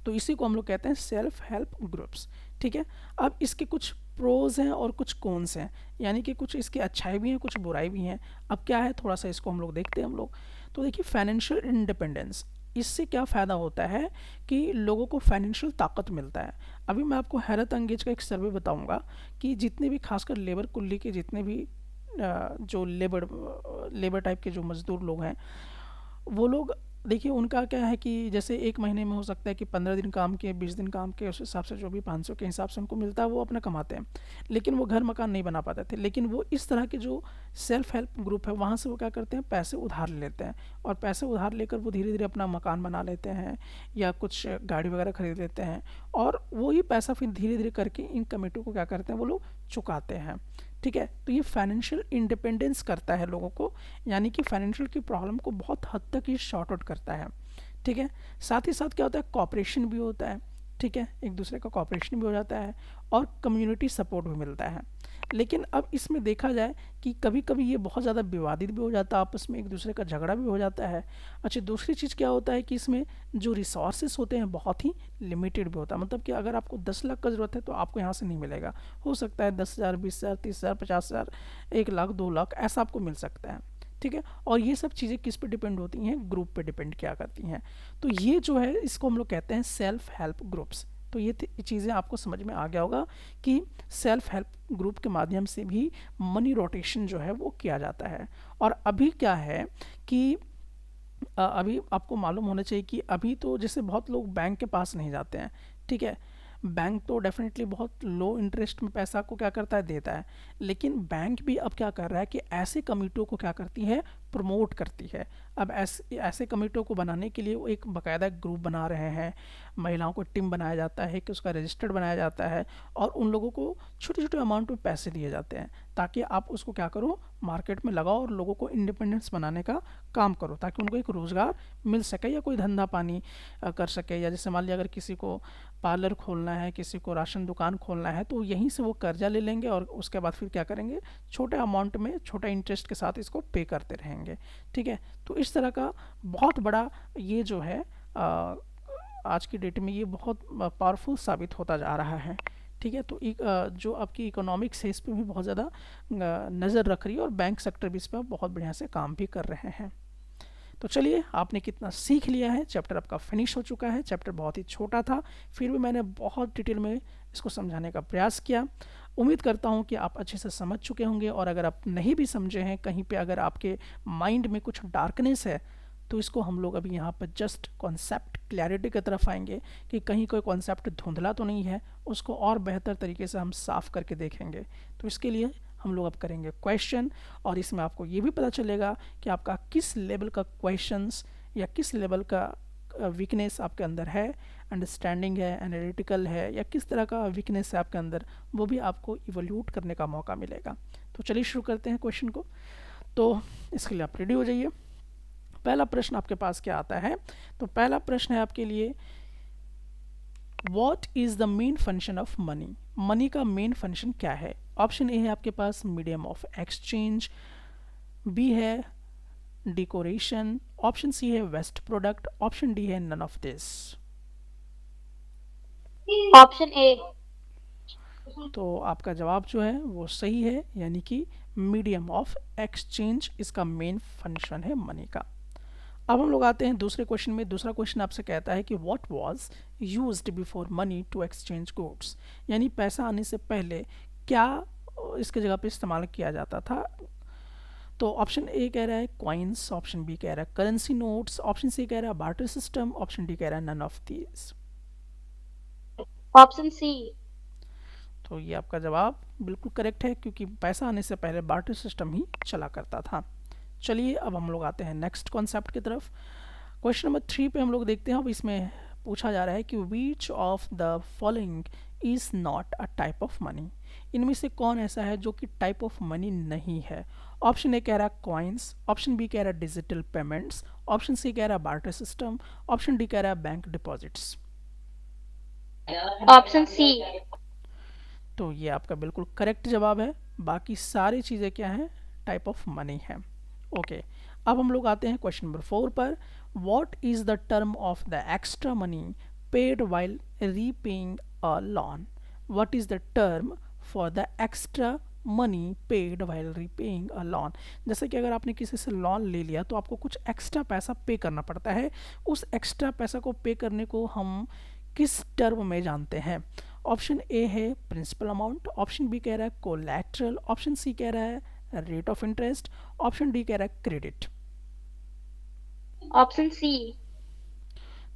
तो इसी को हम लोग कहते हैं सेल्फ हेल्प ग्रुप्स। ठीक है, अब इसके कुछ प्रोज हैं और कुछ कॉन्स हैं, यानी कि कुछ इसकी अच्छाई भी हैं कुछ बुराई भी हैं। अब क्या है, थोड़ा सा इसको हम लोग देखते हैं हम लोग। तो देखिए, फाइनेंशियल इंडिपेंडेंस, इससे क्या फ़ायदा होता है कि लोगों को फाइनेंशियल ताकत मिलता है। अभी मैं आपको हैरत अंगेज का एक सर्वे बताऊंगा कि जितने भी खासकर लेबर कुल्ली के जितने भी जो लेबर टाइप के जो मज़दूर लोग हैं, वो लोग देखिए उनका क्या है कि जैसे एक महीने में हो सकता है कि 15 दिन काम के, 20 दिन काम के, उस हिसाब से जो भी 500 के हिसाब से उनको मिलता है वो अपना कमाते हैं, लेकिन वो घर मकान नहीं बना पाते थे। लेकिन वो इस तरह के जो सेल्फ हेल्प ग्रुप है वहाँ से वो क्या करते हैं, पैसे उधार लेते हैं, और पैसे उधार लेकर वो धीरे धीरे अपना मकान बना लेते हैं या कुछ गाड़ी वगैरह खरीद लेते हैं, और वही पैसा फिर धीरे धीरे करके इन कमेटियों को क्या करते हैं वो लोग चुकाते हैं। ठीक है, तो ये फाइनेंशियल इंडिपेंडेंस करता है लोगों को, यानी कि फाइनेंशियल की प्रॉब्लम को बहुत हद तक ये शॉर्ट आउट करता है। ठीक है, साथ ही साथ क्या होता है, कॉपरेशन भी होता है। ठीक है, एक दूसरे का कॉपरेशन भी हो जाता है, और कम्युनिटी सपोर्ट भी मिलता है। लेकिन अब इसमें देखा जाए कि कभी कभी ये बहुत ज़्यादा विवादित भी हो जाता है, आपस में एक दूसरे का झगड़ा भी हो जाता है। अच्छा, दूसरी चीज़ क्या होता है कि इसमें जो रिसोर्सेज होते हैं बहुत ही लिमिटेड भी होता है, मतलब कि अगर आपको 10 लाख का ज़रूरत है तो आपको यहाँ से नहीं मिलेगा, हो सकता है 10,000, 20,000, 30,000, 50,000, 1 लाख, 2 लाख ऐसा आपको मिल सकता है। ठीक है, और ये सब चीज़ें किस पे डिपेंड होती हैं, ग्रुप पे डिपेंड क्या करती हैं। तो ये जो है इसको हम लोग कहते हैं सेल्फ हेल्प ग्रुप्स। तो ये चीज़ें आपको समझ में आ गया होगा कि सेल्फ हेल्प ग्रुप के माध्यम से भी मनी रोटेशन जो है वो किया जाता है। और अभी क्या है कि अभी आपको मालूम होना चाहिए कि अभी तो जैसे बहुत लोग बैंक के पास नहीं जाते हैं। ठीक है, बैंक तो डेफिनेटली बहुत लो इंटरेस्ट में पैसा को क्या करता है, देता है, लेकिन बैंक भी अब क्या कर रहा है कि ऐसे कमिटियों को क्या करती है, प्रमोट करती है। अब ऐसे कमिटियों को बनाने के लिए वो एक बाकायदा ग्रुप बना रहे हैं, महिलाओं को टीम बनाया जाता है कि उसका रजिस्टर्ड बनाया जाता है, और उन लोगों को छोटे छोटे अमाउंट में पैसे दिए जाते हैं ताकि आप उसको क्या करो, मार्केट में लगाओ और लोगों को इंडिपेंडेंस बनाने का काम करो, ताकि उनको एक रोज़गार मिल सके या कोई धंधा पानी कर सके। या जैसे मान लिया अगर किसी को पार्लर खोलना है, किसी को राशन दुकान खोलना है, तो यहीं से वो कर्जा ले लेंगे और उसके बाद फिर क्या करेंगे, छोटे अमाउंट में छोटा इंटरेस्ट के साथ इसको पे करते रहेंगे। ठीक है, तो इस तरह का बहुत बड़ा ये जो है आज की डेट में ये बहुत पावरफुल साबित होता जा रहा है। ठीक है, तो जो आपकी इकोनॉमिक्स है इस पर भी बहुत ज़्यादा नज़र रख रही है, और बैंक सेक्टर भी इस पर बहुत बढ़िया से काम भी कर रहे हैं। तो चलिए, आपने कितना सीख लिया है, चैप्टर आपका फिनिश हो चुका है। चैप्टर बहुत ही छोटा था, फिर भी मैंने बहुत डिटेल में इसको समझाने का प्रयास किया। उम्मीद करता हूँ कि आप अच्छे से समझ चुके होंगे, और अगर आप नहीं भी समझे हैं, कहीं पे अगर आपके माइंड में कुछ डार्कनेस है, तो इसको हम लोग अभी यहाँ पर जस्ट कॉन्सेप्ट क्लैरिटी की तरफ आएंगे कि कहीं कोई कॉन्सेप्ट धुंधला तो नहीं है, उसको और बेहतर तरीके से हम साफ करके देखेंगे। तो इसके लिए हम लोग अब करेंगे क्वेश्चन, और इसमें आपको ये भी पता चलेगा कि आपका किस लेवल का क्वेश्चंस या किस लेवल का वीकनेस आपके अंदर है, अंडरस्टैंडिंग है, एनालिटिकल है, या किस तरह का वीकनेस है आपके अंदर, वो भी आपको इवोल्यूट करने का मौका मिलेगा। तो चलिए शुरू करते हैं क्वेश्चन को। तो इसके लिए आप रेडी हो जाइए। पहला प्रश्न आपके पास क्या आता है? तो पहला प्रश्न है आपके लिए, what is the main function of money? Money का मेन फंक्शन क्या है? ऑप्शन ए है आपके पास मीडियम ऑफ एक्सचेंज, बी है डेकोरेशन, ऑप्शन सी है वेस्ट प्रोडक्ट, ऑप्शन डी है none of this. Option A. तो आपका जवाब जो है वो सही है, यानी कि मीडियम ऑफ एक्सचेंज इसका मेन फंक्शन है मनी का। अब हम लोग आते हैं दूसरे क्वेश्चन में। दूसरा क्वेश्चन आपसे कहता है कि what was used before money to exchange goods, यानी पैसा आने से पहले क्या इसके जगह पे इस्तेमाल किया जाता था। तो ऑप्शन ए कह रहा है कॉइन्स, ऑप्शन बी कह रहा है करेंसी नोट्स, ऑप्शन सी कह रहा है बार्टर सिस्टम, ऑप्शन डी कह रहा है none of these. Option C. तो ये आपका जवाब बिल्कुल करेक्ट है, क्योंकि पैसा आने से पहले बार्टर सिस्टम ही चला करता था। चलिए अब हम लोग आते हैं नेक्स्ट कॉन्सेप्ट की तरफ। क्वेश्चन नंबर 3 पे हम लोग देखते हैं। अब इसमें पूछा जा रहा है कि which of the following is not a type of money, इनमें से कौन ऐसा है जो कि टाइप ऑफ मनी नहीं है। ऑप्शन ए कह रहा है कॉइन्स, ऑप्शन बी कह रहा है डिजिटल पेमेंट्स, ऑप्शन सी कह रहा है बार्टर सिस्टम, ऑप्शन डी कह रहा है बैंक डिपॉजिट्स। Option C. तो ये आपका बिल्कुल करेक्ट जवाब है। बाकी सारी चीज़ें क्या हैं? टाइप ऑफ मनी है। ओके, अब हम लोग आते हैं क्वेश्चन नंबर 4 पर। What is the term of the extra money paid while repaying a loan? What is the term for the extra money paid while repaying a loan? जैसे कि अगर आपने किसी से लोन ले लिया तो आपको कुछ एक्स्ट्रा पैसा पे करना पड़ता है। उस एक्स्ट्रा पैसा को पे करने को हम किस टर्म में जानते हैं? ऑप्शन ए है प्रिंसिपल अमाउंट, ऑप्शन बी कह रहा है कोलैटरल, ऑप्शन सी कह रहा है rate of interest, option D कह रहा है क्रेडिट। Option C.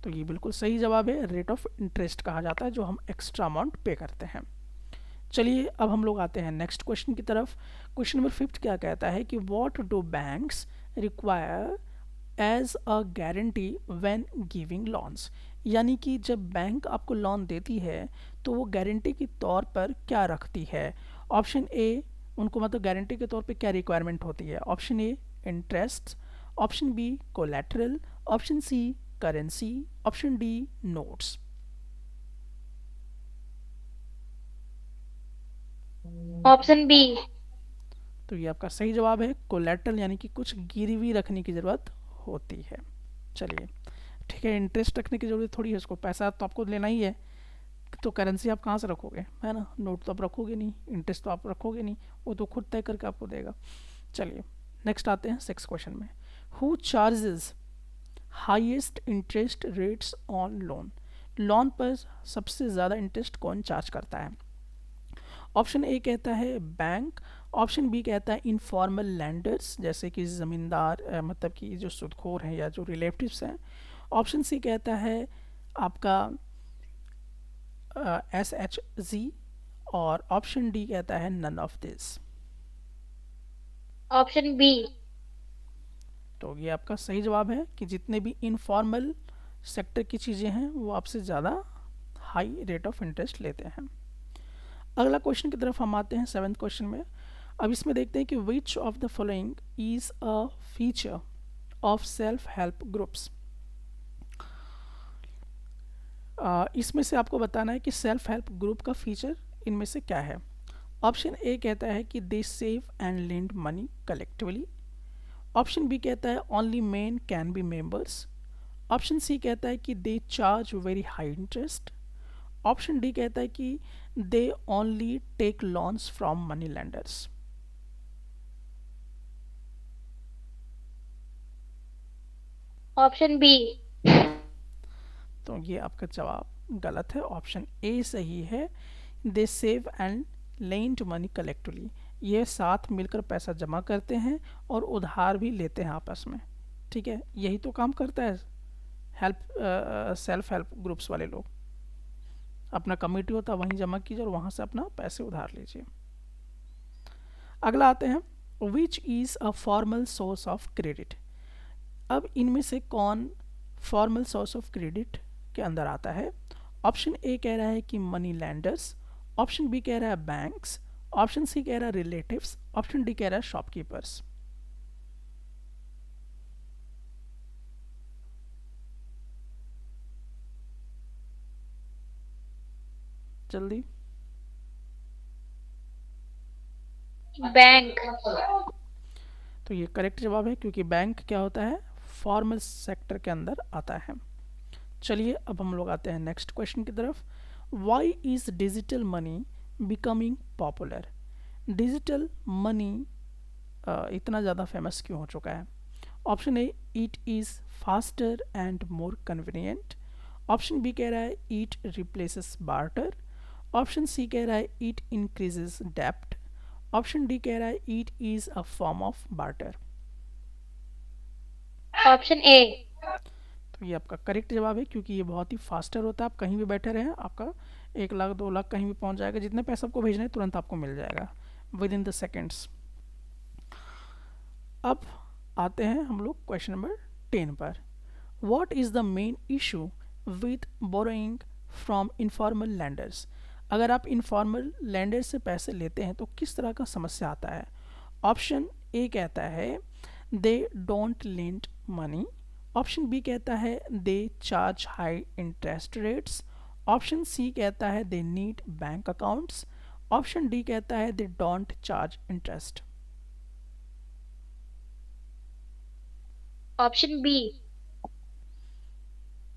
तो ये बिल्कुल सही जवाब है, रेट ऑफ इंटरेस्ट कहा जाता है जो हम एक्स्ट्रा अमाउंट पे करते हैं। चलिए अब हम लोग आते हैं नेक्स्ट क्वेश्चन की तरफ। क्वेश्चन नंबर 5 क्या कहता है कि what do banks require as a guarantee when giving loans, यानी कि जब बैंक आपको लोन देती है तो वो गारंटी के तौर पर क्या रखती है। ऑप्शन ए, उनको मतलब गारंटी के तौर पे क्या रिक्वायरमेंट होती है। Option A interest, option B collateral, option C currency, option D notes. Option B. तो ये आपका सही जवाब है, कोलैटरल यानी कि कुछ गिरवी रखने की ज़रूरत होती है। चलिए ठीक है, इंटरेस्ट रखने की ज़रूरत थोड़ी है, उसको पैसा तो आपको लेना ही है, तो करेंसी आप कहाँ से रखोगे, है ना। नोट तो आप रखोगे नहीं, इंटरेस्ट तो आप रखोगे नहीं, वो तो खुद तय करके आपको देगा। चलिए नेक्स्ट आते हैं 6 क्वेश्चन में। Who charges highest interest rates on loan, loan पर सबसे ज़्यादा इंटरेस्ट कौन चार्ज करता है। ऑप्शन ए कहता है बैंक, ऑप्शन बी कहता है इनफॉर्मल लैंडर्स जैसे कि ज़मींदार, मतलब कि जो सुदखोर हैं या जो रिलेटिव्स हैं, ऑप्शन सी कहता है आपका SHZ, और ऑप्शन डी कहता है none of this. Option B. तो ये आपका सही जवाब है कि जितने भी इनफॉर्मल सेक्टर की चीज़ें हैं वो आपसे ज़्यादा हाई रेट ऑफ इंटरेस्ट लेते हैं। अगला क्वेश्चन की तरफ हम आते हैं 7th क्वेश्चन में। अब इसमें देखते हैं कि which of the following is a feature of self help groups. इसमें से आपको बताना है कि सेल्फ हेल्प ग्रुप का फीचर इनमें से क्या है। ऑप्शन ए कहता है कि they save and lend money collectively, option B कहता है only men can be members, option C कहता है कि they charge very high interest, option D कहता है कि they only take loans from money lenders. Option B. तो ये आपका जवाब गलत है, ऑप्शन ए सही है। They save and lend money collectively, ये साथ मिलकर पैसा जमा करते हैं और उधार भी लेते हैं आपस में। ठीक है, यही तो काम करता है सेल्फ हेल्प ग्रुप्स वाले लोग। अपना कमिटी होता है वहीं जमा कीजिए और वहाँ से अपना पैसे उधार लीजिए। अगला आते हैं, which is a formal source of credit. अब इनमें से कौन फॉर्मल सोर्स ऑफ क्रेडिट के अंदर आता है? ऑप्शन ए कह रहा है कि मनी लैंडर्स, ऑप्शन बी कह रहा है बैंक्स, ऑप्शन सी कह रहा है रिलेटिव्स, ऑप्शन डी कह रहा है शॉपकीपर्स। जल्दी। बैंक। तो ये करेक्ट जवाब है, क्योंकि बैंक क्या होता है, फॉर्मल सेक्टर के अंदर आता है। चलिए अब हम लोग आते हैं नेक्स्ट क्वेश्चन की तरफ। Why is digital money becoming popular? Digital money इतना ज़्यादा फेमस क्यों हो चुका है? Option A, it is faster and more convenient. Option B कह रहा है it replaces barter. Option C कह रहा है इट इंक्रीजेस डेप्ट। ऑप्शन डी कह रहा है it is a form of barter. Option A. तो ये आपका करेक्ट जवाब है, क्योंकि ये बहुत ही फास्टर होता है। आप कहीं भी बैठे रहें, आपका 1 लाख 2 लाख कहीं भी पहुंच जाएगा। जितने पैसे आपको भेजने हैं तुरंत आपको मिल जाएगा विद इन द सेकेंड्स। अब आते हैं हम लोग क्वेश्चन नंबर 10 पर। What is the main issue with borrowing from informal landers? अगर आप इनफॉर्मल लैंडर से पैसे लेते हैं तो किस तरह का समस्या आता है? ऑप्शन ए कहता है they don't lend money. Option B कहता है they charge high interest rates. Option C कहता है they need bank accounts. Option D कहता है they don't charge interest. Option B.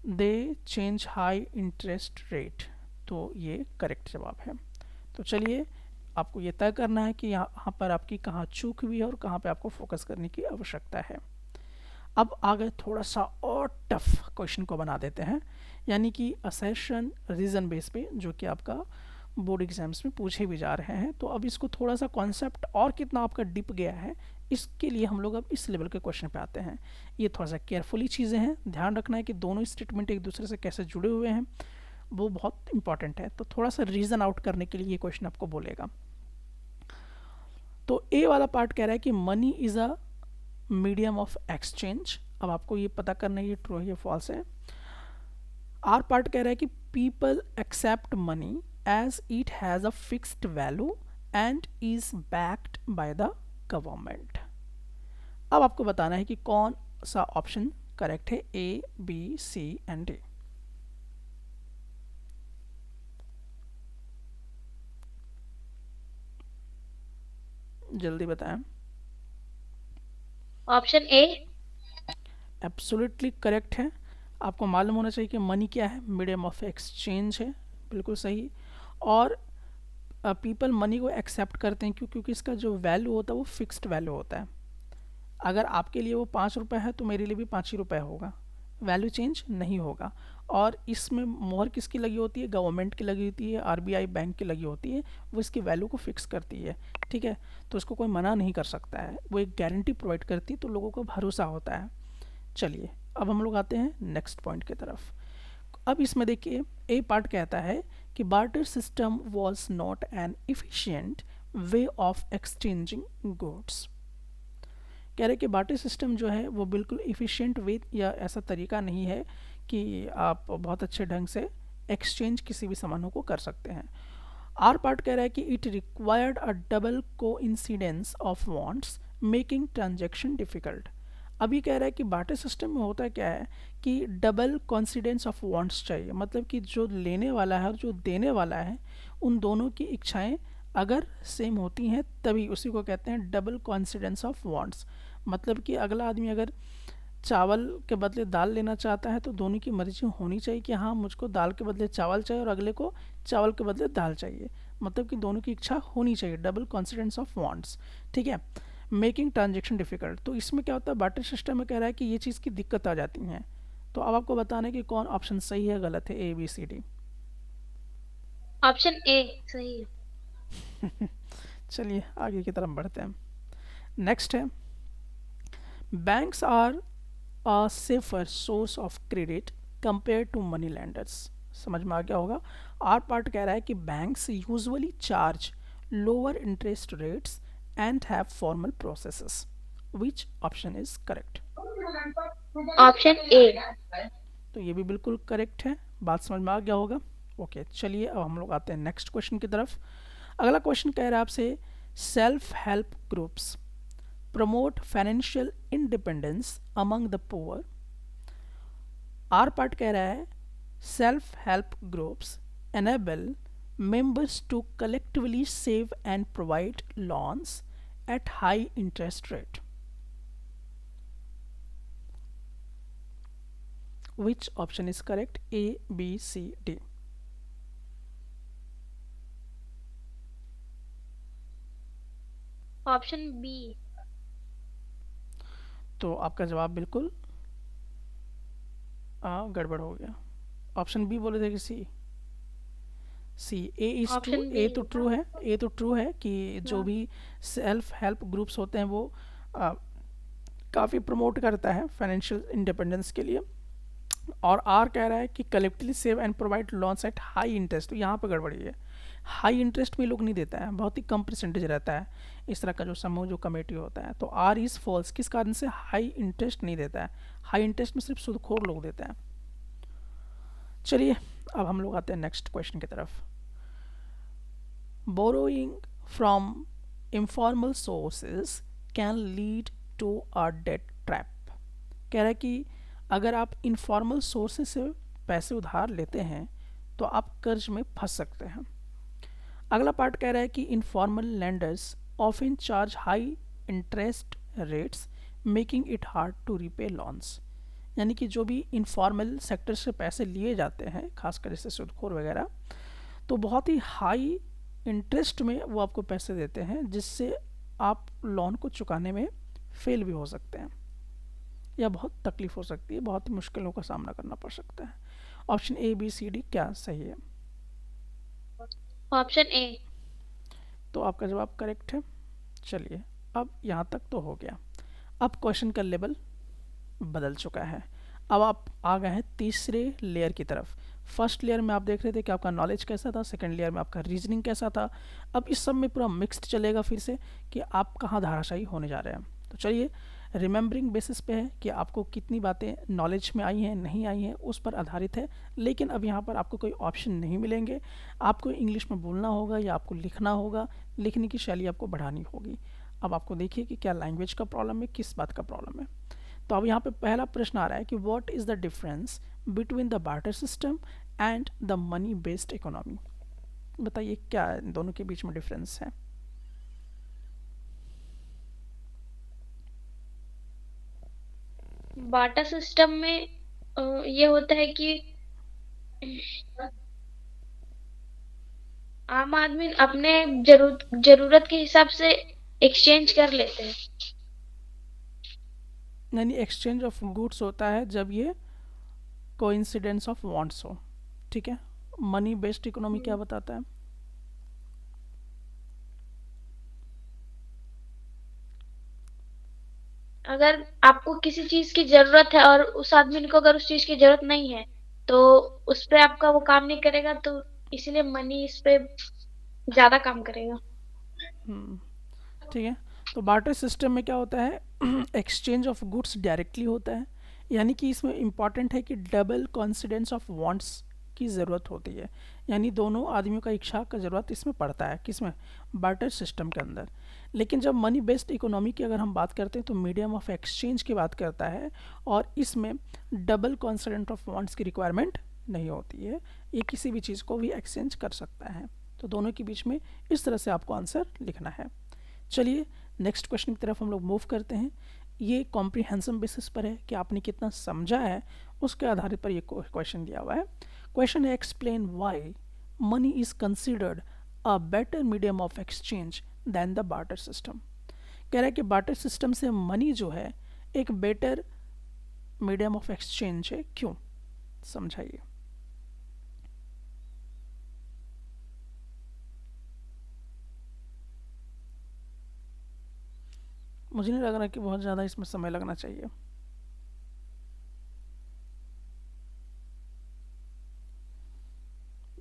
They change high interest rate. तो ये करेक्ट जवाब है। तो चलिए आपको ये तय करना है कि यहाँ पर आपकी कहाँ चूक हुई है और कहाँ पे आपको फोकस करने की आवश्यकता है। अब आगे थोड़ा सा और टफ क्वेश्चन को बना देते हैं, यानी कि असेशन रीजन बेस पे, जो कि आपका बोर्ड एग्जाम्स में पूछे भी जा रहे हैं। तो अब इसको थोड़ा सा कॉन्सेप्ट और कितना आपका डिप गया है, इसके लिए हम लोग अब इस लेवल के क्वेश्चन पे आते हैं। ये थोड़ा सा केयरफुली चीज़ें हैं, ध्यान रखना है कि दोनों स्टेटमेंट एक दूसरे से कैसे जुड़े हुए हैं, वो बहुत इंपॉर्टेंट है। तो थोड़ा सा रीज़न आउट करने के लिए ये क्वेश्चन आपको बोलेगा। तो ए वाला पार्ट कह रहा है कि money is a medium of exchange. अब आपको ये पता करना है ये ट्रू है या फॉल्स है। आर पार्ट कह रहा है कि people accept money as it has a fixed value and is backed by the government. अब आपको बताना है कि कौन सा ऑप्शन करेक्ट है, A B C and D. जल्दी बताएं। Option A. एब्सोल्युटली करेक्ट है। आपको मालूम होना चाहिए कि मनी क्या है, मीडियम ऑफ एक्सचेंज है, बिल्कुल सही। और पीपल मनी को एक्सेप्ट करते हैं क्योंकि इसका जो वैल्यू होता है वो फिक्स्ड वैल्यू होता है। अगर आपके लिए वो 5 रुपये है तो मेरे लिए भी 5 ही रुपये होगा, वैल्यू चेंज नहीं होगा। और इसमें मोहर किसकी लगी होती है, गवर्नमेंट की लगी होती है, आरबीआई बैंक की लगी होती है, वो इसकी वैल्यू को फिक्स करती है। ठीक है, तो इसको कोई मना नहीं कर सकता है, वो एक गारंटी प्रोवाइड करती है, तो लोगों को भरोसा होता है। चलिए अब हम लोग आते हैं नेक्स्ट पॉइंट की तरफ। अब इसमें देखिए ए पार्ट कहता है कि barter system was not an efficient way of exchanging goods. कह रहे कि बार्टर सिस्टम जो है वो बिल्कुल इफ़िशियंट वे या ऐसा तरीका नहीं है कि आप बहुत अच्छे ढंग से एक्सचेंज किसी भी सामानों को कर सकते हैं। आर पार्ट कह रहा है कि इट रिक्वायर्ड अ डबल को incidence of wants making transaction difficult. अभी कह रहा है कि बार्टर सिस्टम में होता क्या है कि डबल कॉन्सिडेंस ऑफ वांट्स चाहिए, मतलब कि जो लेने वाला है और जो देने वाला है उन दोनों की इच्छाएं अगर सेम होती हैं तभी उसी को कहते हैं डबल कॉन्सिडेंस ऑफ वांट्स। मतलब कि अगला आदमी अगर चावल के बदले दाल लेना चाहता है तो दोनों की मर्जी होनी चाहिए कि हाँ मुझको दाल के बदले चावल चाहिए और अगले को चावल के बदले दाल चाहिए, मतलब कि दोनों की इच्छा होनी चाहिए, डबल कॉन्सिडेंस ऑफ वांट्स। ठीक है, मेकिंग ट्रांजेक्शन डिफिकल्ट। तो इसमें क्या होता है, बार्टर सिस्टम में कह रहा है कि ये चीज़ की दिक्कत आ जाती हैं। तो अब आपको बताना है कि कौन ऑप्शन सही है गलत है, A B C D. Option A सही है। चलिए आगे की तरफ बढ़ते हैं। नेक्स्ट है banks are a safer source of credit compare to money lenders. समझ में आ गया होगा। आर पार्ट कह रहा है कि banks usually charge lower interest rates and have formal processes. Which option is correct? Option A. तो ये भी बिल्कुल करेक्ट है, बात समझ में आ गया होगा। ओके, चलिए अब हम लोग आते हैं नेक्स्ट क्वेश्चन की तरफ। अगला क्वेश्चन कह रहा है आपसे, self help groups promote financial independence among the poor. R part कह रहा है, self help groups enable members to collectively save and provide loans at high interest rate. Which option is correct? A, B, C, D? Option B. तो आपका जवाब बिल्कुल गड़बड़ हो गया। ऑप्शन बी बोले थे कि C? C, A is true. Option B. A तो ट्रू है, ए तो ट्रू है कि जो हाँ। भी सेल्फ हेल्प ग्रुप्स होते हैं वो काफ़ी प्रमोट करता है फाइनेंशियल इंडिपेंडेंस के लिए। और आर कह रहा है कि collectively save and provide loans at high interest. तो यहाँ पर गड़बड़ी है, हाई इंटरेस्ट में लोग नहीं देता है, बहुत ही कम परसेंटेज रहता है इस तरह का जो समूह जो कमेटी होता है। तो आर इज़ फॉल्स, किस कारण से? हाई इंटरेस्ट नहीं देता है, हाई इंटरेस्ट में सिर्फ सूदखोर लोग देते हैं। चलिए अब हम लोग आते हैं नेक्स्ट क्वेश्चन की तरफ। Borrowing from informal sources can lead to a debt trap. कह रहा है कि अगर आप इनफॉर्मल सोर्सेज से पैसे उधार लेते हैं तो आप कर्ज में फंस सकते हैं। अगला पार्ट कह रहा है कि informal lenders often charge high interest rates making it hard to repay loans. यानी कि जो भी इनफॉर्मल सेक्टर से पैसे लिए जाते हैं, खासकर जैसे सूदखोर वगैरह, तो बहुत ही हाई इंटरेस्ट में वो आपको पैसे देते हैं, जिससे आप लोन को चुकाने में फेल भी हो सकते हैं या बहुत तकलीफ हो सकती है, बहुत ही मुश्किलों का सामना करना पड़ सकता है। Option A, B, C, D क्या सही है? Option A. तो आपका जवाब करेक्ट है। चलिए अब यहाँ तक तो हो गया। अब क्वेश्चन का लेवल बदल चुका है। अब आप आ गए हैं तीसरे लेयर की तरफ। फर्स्ट लेयर में आप देख रहे थे कि आपका नॉलेज कैसा था, सेकंड लेयर में आपका रीजनिंग कैसा था। अब इस सब में पूरा मिक्स्ड चलेगा फिर से कि आप कहाँ धाराशायी होने जा रहे हैं। तो चलिए, रिमेंबरिंग बेसिस पे है कि आपको कितनी बातें नॉलेज में आई हैं, नहीं आई हैं, उस पर आधारित है। लेकिन अब यहाँ पर आपको कोई ऑप्शन नहीं मिलेंगे, आपको इंग्लिश में बोलना होगा या आपको लिखना होगा, लिखने की शैली आपको बढ़ानी होगी। अब आपको देखिए कि क्या लैंग्वेज का प्रॉब्लम है, किस बात का प्रॉब्लम है। तो अब यहाँ पे पहला प्रश्न आ रहा है कि what is the difference between the barter system and the money based economy. बताइए क्या इन दोनों के बीच में डिफरेंस है? बाटा सिस्टम में ये होता है कि आम आदमी अपने जरूरत के हिसाब से एक्सचेंज कर लेते हैं। यानी एक्सचेंज ऑफ गुड्स होता है जब ये कोइंसिडेंस ऑफ वांट्स हो, ठीक है। मनी बेस्ड इकोनॉमी क्या हम्म। बताता है? अगर आपको किसी चीज की जरूरत है और उस आदमी को अगर उस चीज की जरूरत नहीं है, तो उस पे आपका वो काम नहीं करेगा, तो इसीलिए मनी इस पे ज्यादा काम करेगा। हम्म, ठीक है। तो बार्टर सिस्टम में क्या होता है? एक्सचेंज ऑफ गुड्स डायरेक्टली होता है, यानी कि इसमें इम्पॉर्टेंट है कि डबल कॉन्सिडेंस ऑफ वांट्स की ज़रूरत होती है, यानी दोनों आदमियों का इच्छा का ज़रूरत इसमें पड़ता है, किसमें? बार्टर सिस्टम के अंदर। लेकिन जब मनी बेस्ड इकोनॉमी की अगर हम बात करते हैं तो मीडियम ऑफ एक्सचेंज की बात करता है, और इसमें डबल कॉन्सिडेंट ऑफ वांट्स की रिक्वायरमेंट नहीं होती है, ये किसी भी चीज़ को भी एक्सचेंज कर सकता है। तो दोनों के बीच में इस तरह से आपको आंसर लिखना है। चलिए नेक्स्ट क्वेश्चन की तरफ हम लोग मूव करते हैं। ये कॉम्प्रिहेंसिव बेसिस पर है कि आपने कितना समझा है, उसके आधार पर ये क्वेश्चन दिया हुआ है। क्वेश्चन है, explain why money is considered a better medium of exchange than the barter system. कह रहा है कि बार्टर सिस्टम से मनी जो है एक बेटर मीडियम ऑफ एक्सचेंज है, क्यों? समझाइए। मुझे नहीं लग रहा कि बहुत ज़्यादा इसमें समय लगना चाहिए।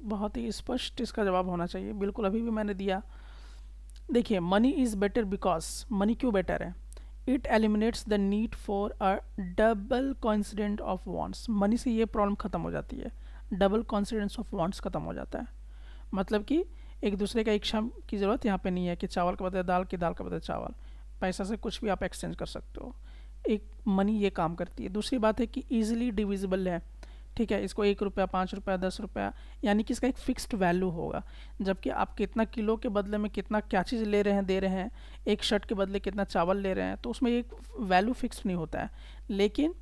बहुत ही स्पष्ट इसका जवाब होना चाहिए, बिल्कुल अभी भी मैंने दिया। देखिए, money is better because, money क्यों बेटर है? It eliminates the need for a double coincident of wants. Money से ये प्रॉब्लम ख़त्म हो जाती है, डबल कॉन्सिडेंस ऑफ वांट्स ख़त्म हो जाता है। मतलब कि एक दूसरे का इच्छा की ज़रूरत यहाँ पे नहीं है कि चावल के बदले दाल, की दाल के बदले चावल। पैसा से कुछ भी आप एक्सचेंज कर सकते हो। एक मनी ये काम करती है। दूसरी बात है कि ईजिली डिविजिबल है, ठीक है। इसको 1 रुपया, 5 रुपया, 10 रुपया, यानी कि इसका एक फिक्स्ड वैल्यू होगा। जबकि आप कितना किलो के बदले में कितना क्या चीज़ ले रहे हैं, दे रहे हैं, एक शर्ट के बदले कितना चावल ले रहे हैं, तो उसमें एक वैल्यू फिक्स्ड नहीं होता है। लेकिन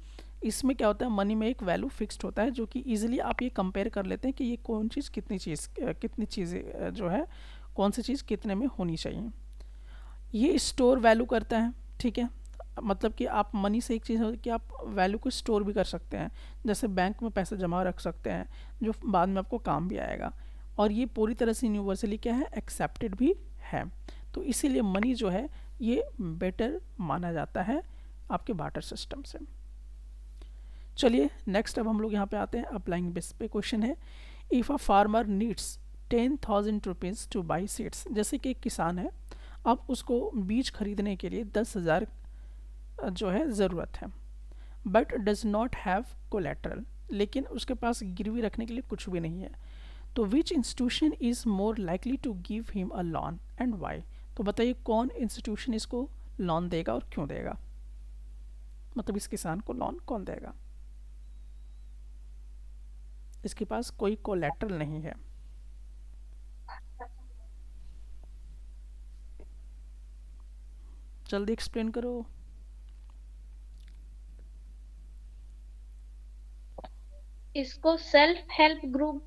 इसमें क्या होता है, मनी में एक वैल्यू फिक्स्ड होता है, जो कि इजीली आप ये कंपेयर कर लेते हैं कि ये कौन चीज़ कितनी चीज़ें जो है, कौन सी चीज़ कितने में होनी चाहिए। ये स्टोर वैल्यू करता है, ठीक है। मतलब कि आप मनी से एक चीज़ है कि आप वैल्यू को स्टोर भी कर सकते हैं, जैसे बैंक में पैसे जमा रख सकते हैं, जो बाद में आपको काम भी आएगा। और ये पूरी तरह से यूनिवर्सली क्या है, एक्सेप्टेड भी है। तो इसीलिए मनी जो है ये बेटर माना जाता है आपके बार्टर सिस्टम से। चलिए नेक्स्ट अब हम लोग यहाँ पे आते हैं, अप्लाइंग बेस पे क्वेश्चन है। If a farmer needs 10,000 rupees two by seeds. जैसे कि एक किसान है, अब उसको बीज खरीदने के लिए 10,000 जो है ज़रूरत है, but does not have collateral. लेकिन उसके पास गिरवी रखने के लिए कुछ भी नहीं है। तो which institution is more likely to give him a loan and why. तो बताइए कौन इंस्टीट्यूशन इसको लोन देगा और क्यों देगा, मतलब इस किसान को लोन कौन देगा। इसके पास कोई कोलेट्रल नहीं है। जल्दी एक्सप्लेन करो। इसको सेल्फ हेल्प ग्रुप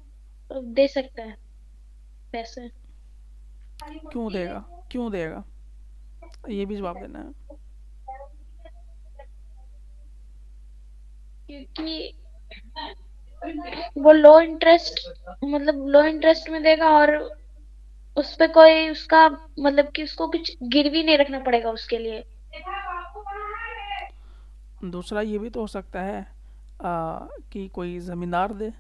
दे सकता है पैसे। क्यों देगा, क्यों देगा, ये भी जवाब देना है। क्योंकि वो लो इंटरेस्ट, मतलब लो इंटरेस्ट में देगा, और उस पे कोई उसका मतलब कि उसको कुछ गिरवी नहीं रखना पड़ेगा उसके लिए। दूसरा ये भी तो हो सकता है कि कोई ज़मींदार दे,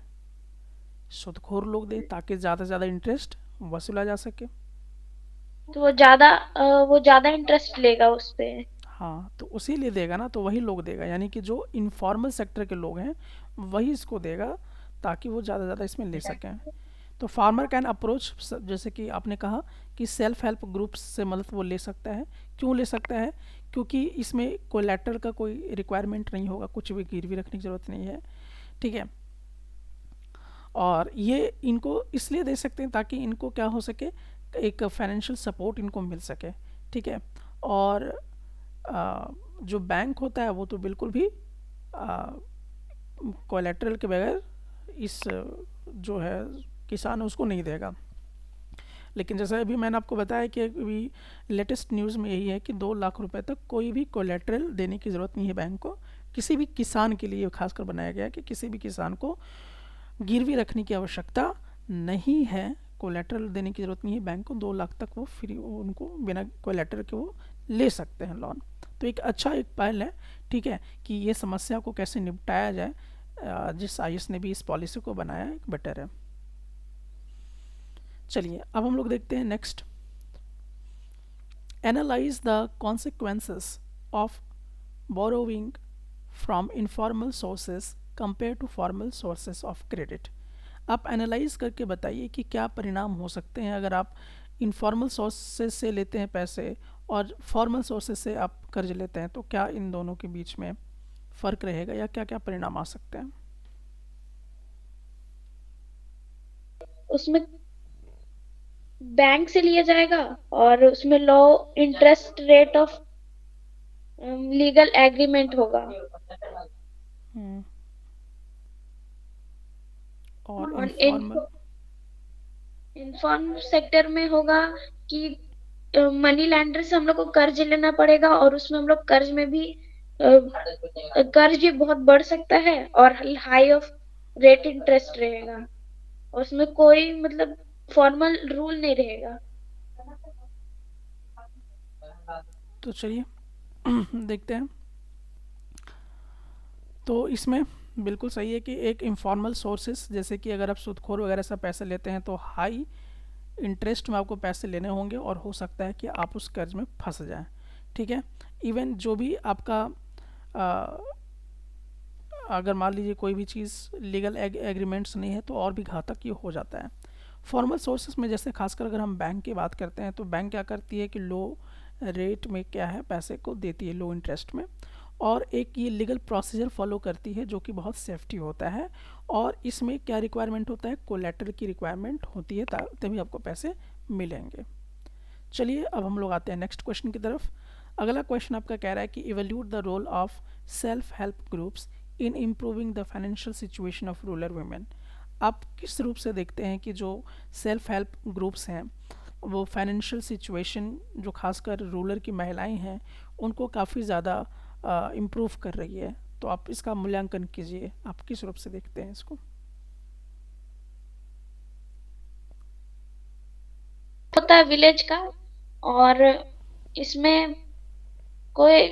सुदखोर लोग दे, ताकि ज़्यादा से ज़्यादा इंटरेस्ट वसूला जा सके। तो वो ज्यादा इंटरेस्ट लेगा उस पे। हाँ, तो उसी लिए देगा ना, तो वही लोग देगा, यानी कि जो इनफॉर्मल सेक्टर के लोग हैं वही इसको देगा, ताकि वो ज़्यादा से ज़्यादा इसमें ले सकें। तो फार्मर कैन अप्रोच, जैसे कि आपने कहा कि सेल्फ हेल्प ग्रुप्स से मदद वो ले सकता है। क्यों ले सकता है, क्योंकि इसमें कोलेटरल का कोई रिक्वायरमेंट नहीं होगा, कुछ भी गिरवी रखने की ज़रूरत नहीं है, ठीक है। और ये इनको इसलिए दे सकते हैं ताकि इनको क्या हो सके, एक फाइनेंशियल सपोर्ट इनको मिल सके, ठीक है। और जो बैंक होता है वो तो बिल्कुल भी कोलेटरल के बगैर इस जो है किसान है उसको नहीं देगा। लेकिन जैसे अभी मैंने आपको बताया कि अभी लेटेस्ट न्यूज़ में यही है कि 2 लाख रुपए तक कोई भी कोलेटरल देने की ज़रूरत नहीं है बैंक को, किसी भी किसान के लिए खासकर बनाया गया है कि किसी भी किसान को गिरवी रखने की आवश्यकता नहीं है, कोलेटरल देने की ज़रूरत नहीं है बैंक को। 2 लाख तक वो फ्री, उनको बिना कोलेटरल के वो ले सकते हैं लोन। तो एक अच्छा एक पहल है, ठीक है, कि ये समस्या को कैसे निपटाया जाए। जिस आईएएस ने भी इस पॉलिसी को बनाया एक बेटर है। चलिए अब हम लोग देखते हैं next, analyse the consequences of borrowing from informal sources compare to formal sources of credit. आप एनालाइज करके बताइए कि क्या परिणाम हो सकते हैं अगर आप इनफॉर्मल सोर्सेज से लेते हैं पैसे और फॉर्मल सोर्सेज से आप कर्ज लेते हैं, तो क्या इन दोनों के बीच में फ़र्क रहेगा या क्या क्या परिणाम आ सकते हैं। उसमें बैंक से लिया जाएगा, और उसमें लो interest rate of legal agreement होगा। हम्म, और और इनफॉर्मल। इन्फॉर्म सेक्टर में होगा कि मनी लैंडर से हम लोग को कर्ज लेना पड़ेगा, और उसमें हम लोग कर्ज में भी कर्ज भी बहुत बढ़ सकता है, और हाई ऑफ रेट इंटरेस्ट रहेगा, और उसमें कोई मतलब फॉर्मल रूल नहीं रहेगा। तो चलिए देखते हैं। तो इसमें बिल्कुल सही है कि एक इनफॉर्मल सोर्सेस, जैसे कि अगर आप सूदखोर वगैरह से पैसे लेते हैं तो हाई इंटरेस्ट में आपको पैसे लेने होंगे और हो सकता है कि आप उस कर्ज में फंस जाएं, ठीक है। इवन जो भी आपका अगर मान लीजिए कोई भी चीज़ लीगल एग्रीमेंट्स नहीं है तो और भी घातक ये हो जाता है। फॉर्मल सोर्सेज में जैसे खासकर अगर हम बैंक की बात करते हैं तो बैंक क्या करती है कि लो रेट में क्या है पैसे को देती है, लो इंटरेस्ट में, और एक ये लीगल प्रोसीजर फॉलो करती है जो कि बहुत सेफ्टी होता है। और इसमें क्या रिक्वायरमेंट होता है, कोलेटरल की रिक्वायरमेंट होती है, तभी आपको पैसे मिलेंगे। चलिए अब हम लोग आते हैं नेक्स्ट क्वेश्चन की तरफ। अगला क्वेश्चन आपका कह रहा है कि evaluate the role of self help groups in improving the financial situation of rural women. आप किस रूप से देखते हैं कि जो सेल्फ हेल्प ग्रुप्स हैं वो फाइनेंशियल सिचुएशन जो खासकर रूरल की महिलाएं हैं उनको काफ़ी ज़्यादा इम्प्रूव कर रही है, तो आप इसका मूल्यांकन कीजिए, आप किस रूप से देखते हैं इसको। होता है विलेज का, और इसमें कोई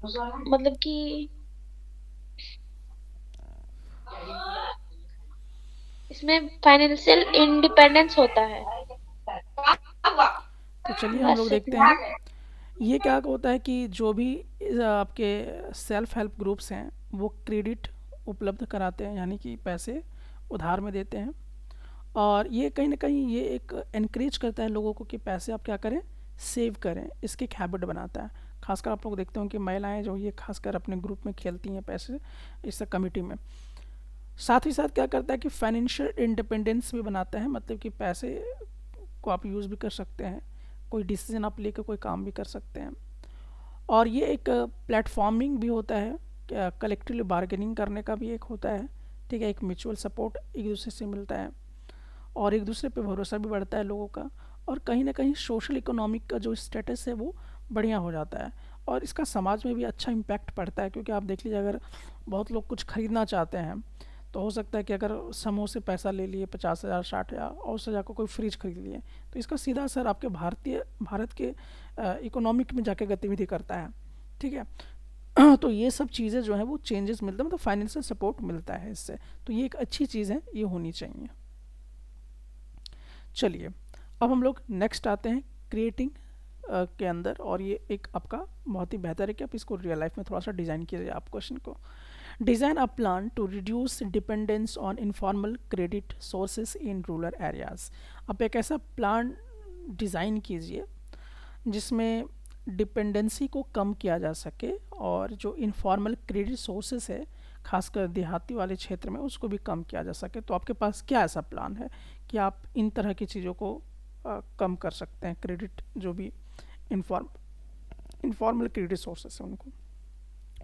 मतलब कि इसमें फाइनेंशियल इंडिपेंडेंस होता है। तो चलिए हम बस लोग देखते इतना। हैं ये क्या होता है कि जो भी आपके सेल्फ हेल्प ग्रुप्स हैं वो क्रेडिट उपलब्ध कराते हैं, यानी कि पैसे उधार में देते हैं। और ये कहीं ना कहीं ये एक इनक्रेज करता है लोगों को कि पैसे आप क्या करें, सेव करें, इसकी एक हैबिट बनाता है। खासकर आप लोग देखते हो कि महिलाएं जो ये खासकर अपने ग्रुप में खेलती हैं पैसे इस कमिटी में। साथ ही साथ क्या करता है कि फाइनेंशियल इंडिपेंडेंस भी बनाता है, मतलब कि पैसे को आप यूज़ भी कर सकते हैं, कोई डिसीजन आप लेकर कोई काम भी कर सकते हैं। और ये एक प्लेटफॉर्मिंग भी होता है, कलेक्टिव बार्गेनिंग करने का भी एक होता है, ठीक है। एक म्यूचुअल सपोर्ट एक दूसरे से मिलता है और एक दूसरे पे भरोसा भी बढ़ता है लोगों का, और कहीं ना कहीं सोशल इकोनॉमिक का जो स्टेटस है वो बढ़िया हो जाता है। और इसका समाज में भी अच्छा इम्पैक्ट पड़ता है, क्योंकि आप देख लीजिए अगर बहुत लोग कुछ खरीदना चाहते हैं तो हो सकता है कि अगर समूह से पैसा ले लिए 50,000 60,000 और उससे जाकर कोई फ्रिज खरीद लिए, तो इसका सीधा असर आपके भारत के इकोनॉमिक में जाके गतिविधि करता है, ठीक है। तो ये सब चीज़ें जो हैं वो चेंजेस मिलता है, मतलब फाइनेंशियल सपोर्ट मिलता है इससे, तो ये एक अच्छी चीज़ है, ये होनी चाहिए। चलिए अब हम लोग नेक्स्ट आते हैं क्रिएटिंग के अंदर, और ये एक आपका बहुत ही बेहतर है कि आप इसको रियल लाइफ में थोड़ा सा डिज़ाइन कीजिए। आप क्वेश्चन को design a plan to reduce dependence on informal credit sources in rural areas. आप एक ऐसा प्लान डिज़ाइन कीजिए जिसमें डिपेंडेंसी को कम किया जा सके और जो इनफॉर्मल क्रेडिट सोर्सेस है खासकर देहाती वाले क्षेत्र में उसको भी कम किया जा सके। तो आपके पास क्या ऐसा प्लान है कि आप इन तरह की चीज़ों को कम कर सकते हैं, क्रेडिट जो भी इनफॉर्मल क्रेडिट सोर्सेस हैं उनको,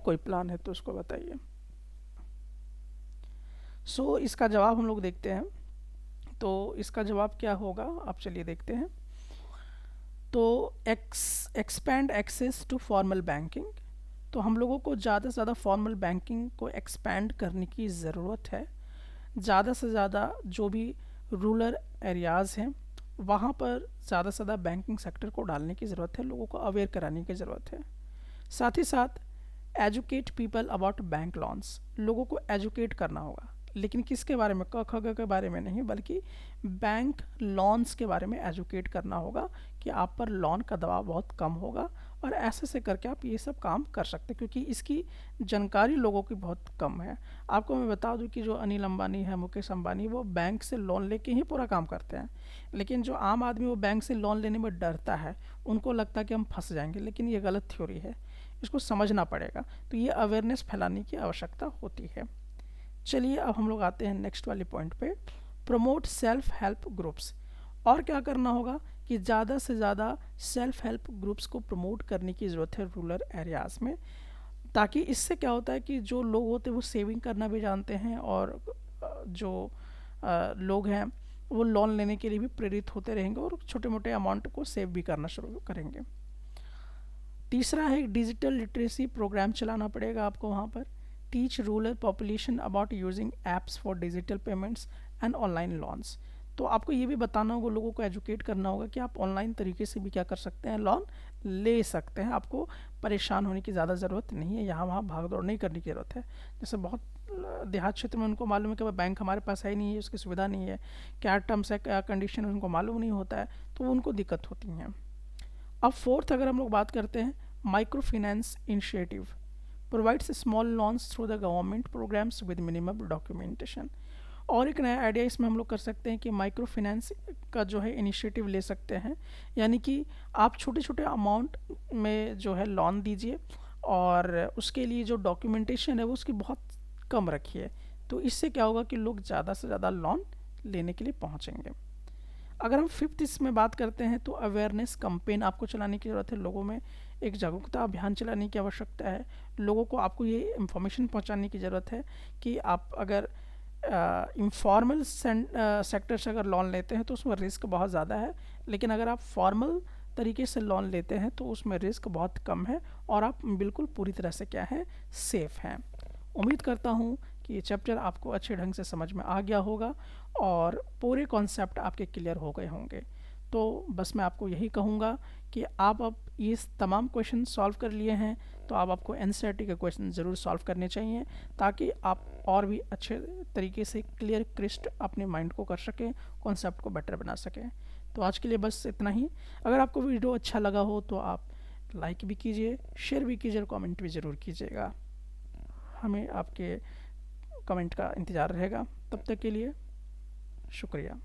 कोई प्लान है तो उसको बताइए। इसका जवाब हम लोग देखते हैं। तो इसका जवाब क्या होगा, आप चलिए देखते हैं। तो expand access to formal banking, तो हम लोगों को ज़्यादा से ज़्यादा फॉर्मल बैंकिंग को एक्सपैंड करने की ज़रूरत है। ज़्यादा से ज़्यादा जो भी रूरल एरियाज़ हैं वहाँ पर ज़्यादा से ज़्यादा बैंकिंग सेक्टर को डालने की ज़रूरत है, लोगों को अवेयर कराने की ज़रूरत है। साथ ही साथ educate people about bank loans, लोगों को एजुकेट करना होगा, लेकिन किसके बारे में, क ख ग के बारे में नहीं, बल्कि बैंक लोन्स के बारे में एजुकेट करना होगा कि आप पर लोन का दबाव बहुत कम होगा और ऐसे से करके आप ये सब काम कर सकते हैं, क्योंकि इसकी जानकारी लोगों की बहुत कम है। आपको मैं बता दूं कि जो अनिल अंबानी है, मुकेश अंबानी, वो बैंक से लोन लेके ही पूरा काम करते हैं, लेकिन जो आम आदमी वो बैंक से लोन लेने में डरता है, उनको लगता है कि हम फंस जाएंगे, लेकिन ये गलत थ्योरी है, इसको समझना पड़ेगा। तो ये अवेयरनेस फैलाने की आवश्यकता होती है। चलिए अब हम लोग आते हैं नेक्स्ट वाले पॉइंट पे, प्रमोट सेल्फ हेल्प ग्रुप्स। और क्या करना होगा कि ज़्यादा से ज़्यादा सेल्फ हेल्प ग्रुप्स को प्रमोट करने की ज़रूरत है रूरल एरियाज़ में, ताकि इससे क्या होता है कि जो लोग होते हैं वो सेविंग करना भी जानते हैं, और जो लोग हैं वो लोन लेने के लिए भी प्रेरित होते रहेंगे और छोटे मोटे अमाउंट को सेव भी करना शुरू करेंगे। तीसरा है डिजिटल लिटरेसी प्रोग्राम चलाना पड़ेगा आपको वहाँ पर। Teach rural population about using apps for digital payments and online loans. तो आपको ये भी बताना होगा, लोगों को एजुकेट करना होगा कि आप ऑनलाइन तरीके से भी क्या कर सकते हैं, लोन ले सकते हैं, आपको परेशान होने की ज़्यादा ज़रूरत नहीं है, यहाँ वहाँ भाग दौड़ नहीं करने की ज़रूरत है। जैसे बहुत देहात क्षेत्र में उनको मालूम है कि बैंक हमारे पास है ही नहीं है, उसकी सुविधा नहीं है, क्या टर्म्स है क्या कंडीशन उनको मालूम नहीं होता है, तो उनको दिक्कत होती हैं। अब फोर्थ अगर हम लोग बात करते हैं, micro finance initiative provides small loans through the government programmes with minimum documentation. और एक नया आइडिया इसमें हम लोग कर सकते हैं कि माइक्रो फाइनेंस का जो है इनिशिएटिव ले सकते हैं, यानी कि आप छोटे छोटे अमाउंट में जो है लोन दीजिए और उसके लिए जो डॉक्यूमेंटेशन है वो उसकी बहुत कम रखिए। तो इससे क्या होगा कि लोग ज़्यादा से ज़्यादा लोन लेने के लिए पहुँचेंगे। अगर हम फिफ्थ इसमें बात करते हैं तो अवेयरनेस कैंपेन आपको चलाने की ज़रूरत है, लोगों में एक जागरूकता अभियान चलाने की आवश्यकता है। लोगों को आपको ये इन्फॉर्मेशन पहुंचाने की ज़रूरत है कि आप अगर इंफॉर्मल सेक्टर से अगर लोन लेते हैं तो उसमें रिस्क बहुत ज़्यादा है, लेकिन अगर आप फॉर्मल तरीके से लोन लेते हैं तो उसमें रिस्क बहुत कम है और आप बिल्कुल पूरी तरह से क्या है, सेफ़ हैं। उम्मीद करता हूँ कि ये चैप्टर आपको अच्छे ढंग से समझ में आ गया होगा और पूरे कॉन्सेप्ट आपके क्लियर हो गए होंगे। तो बस मैं आपको यही कहूँगा कि आप अब ये तमाम क्वेश्चन सॉल्व कर लिए हैं तो आपको एनसीईआरटी के क्वेश्चन ज़रूर सॉल्व करने चाहिए, ताकि आप और भी अच्छे तरीके से क्लियर क्रिस्ट अपने माइंड को कर सकें, कॉन्सेप्ट को बेटर बना सकें। तो आज के लिए बस इतना ही। अगर आपको वीडियो अच्छा लगा हो तो आप लाइक भी कीजिए, शेयर भी कीजिए और कमेंट भी ज़रूर कीजिएगा। हमें आपके कमेंट का इंतज़ार रहेगा। तब तक के लिए शुक्रिया।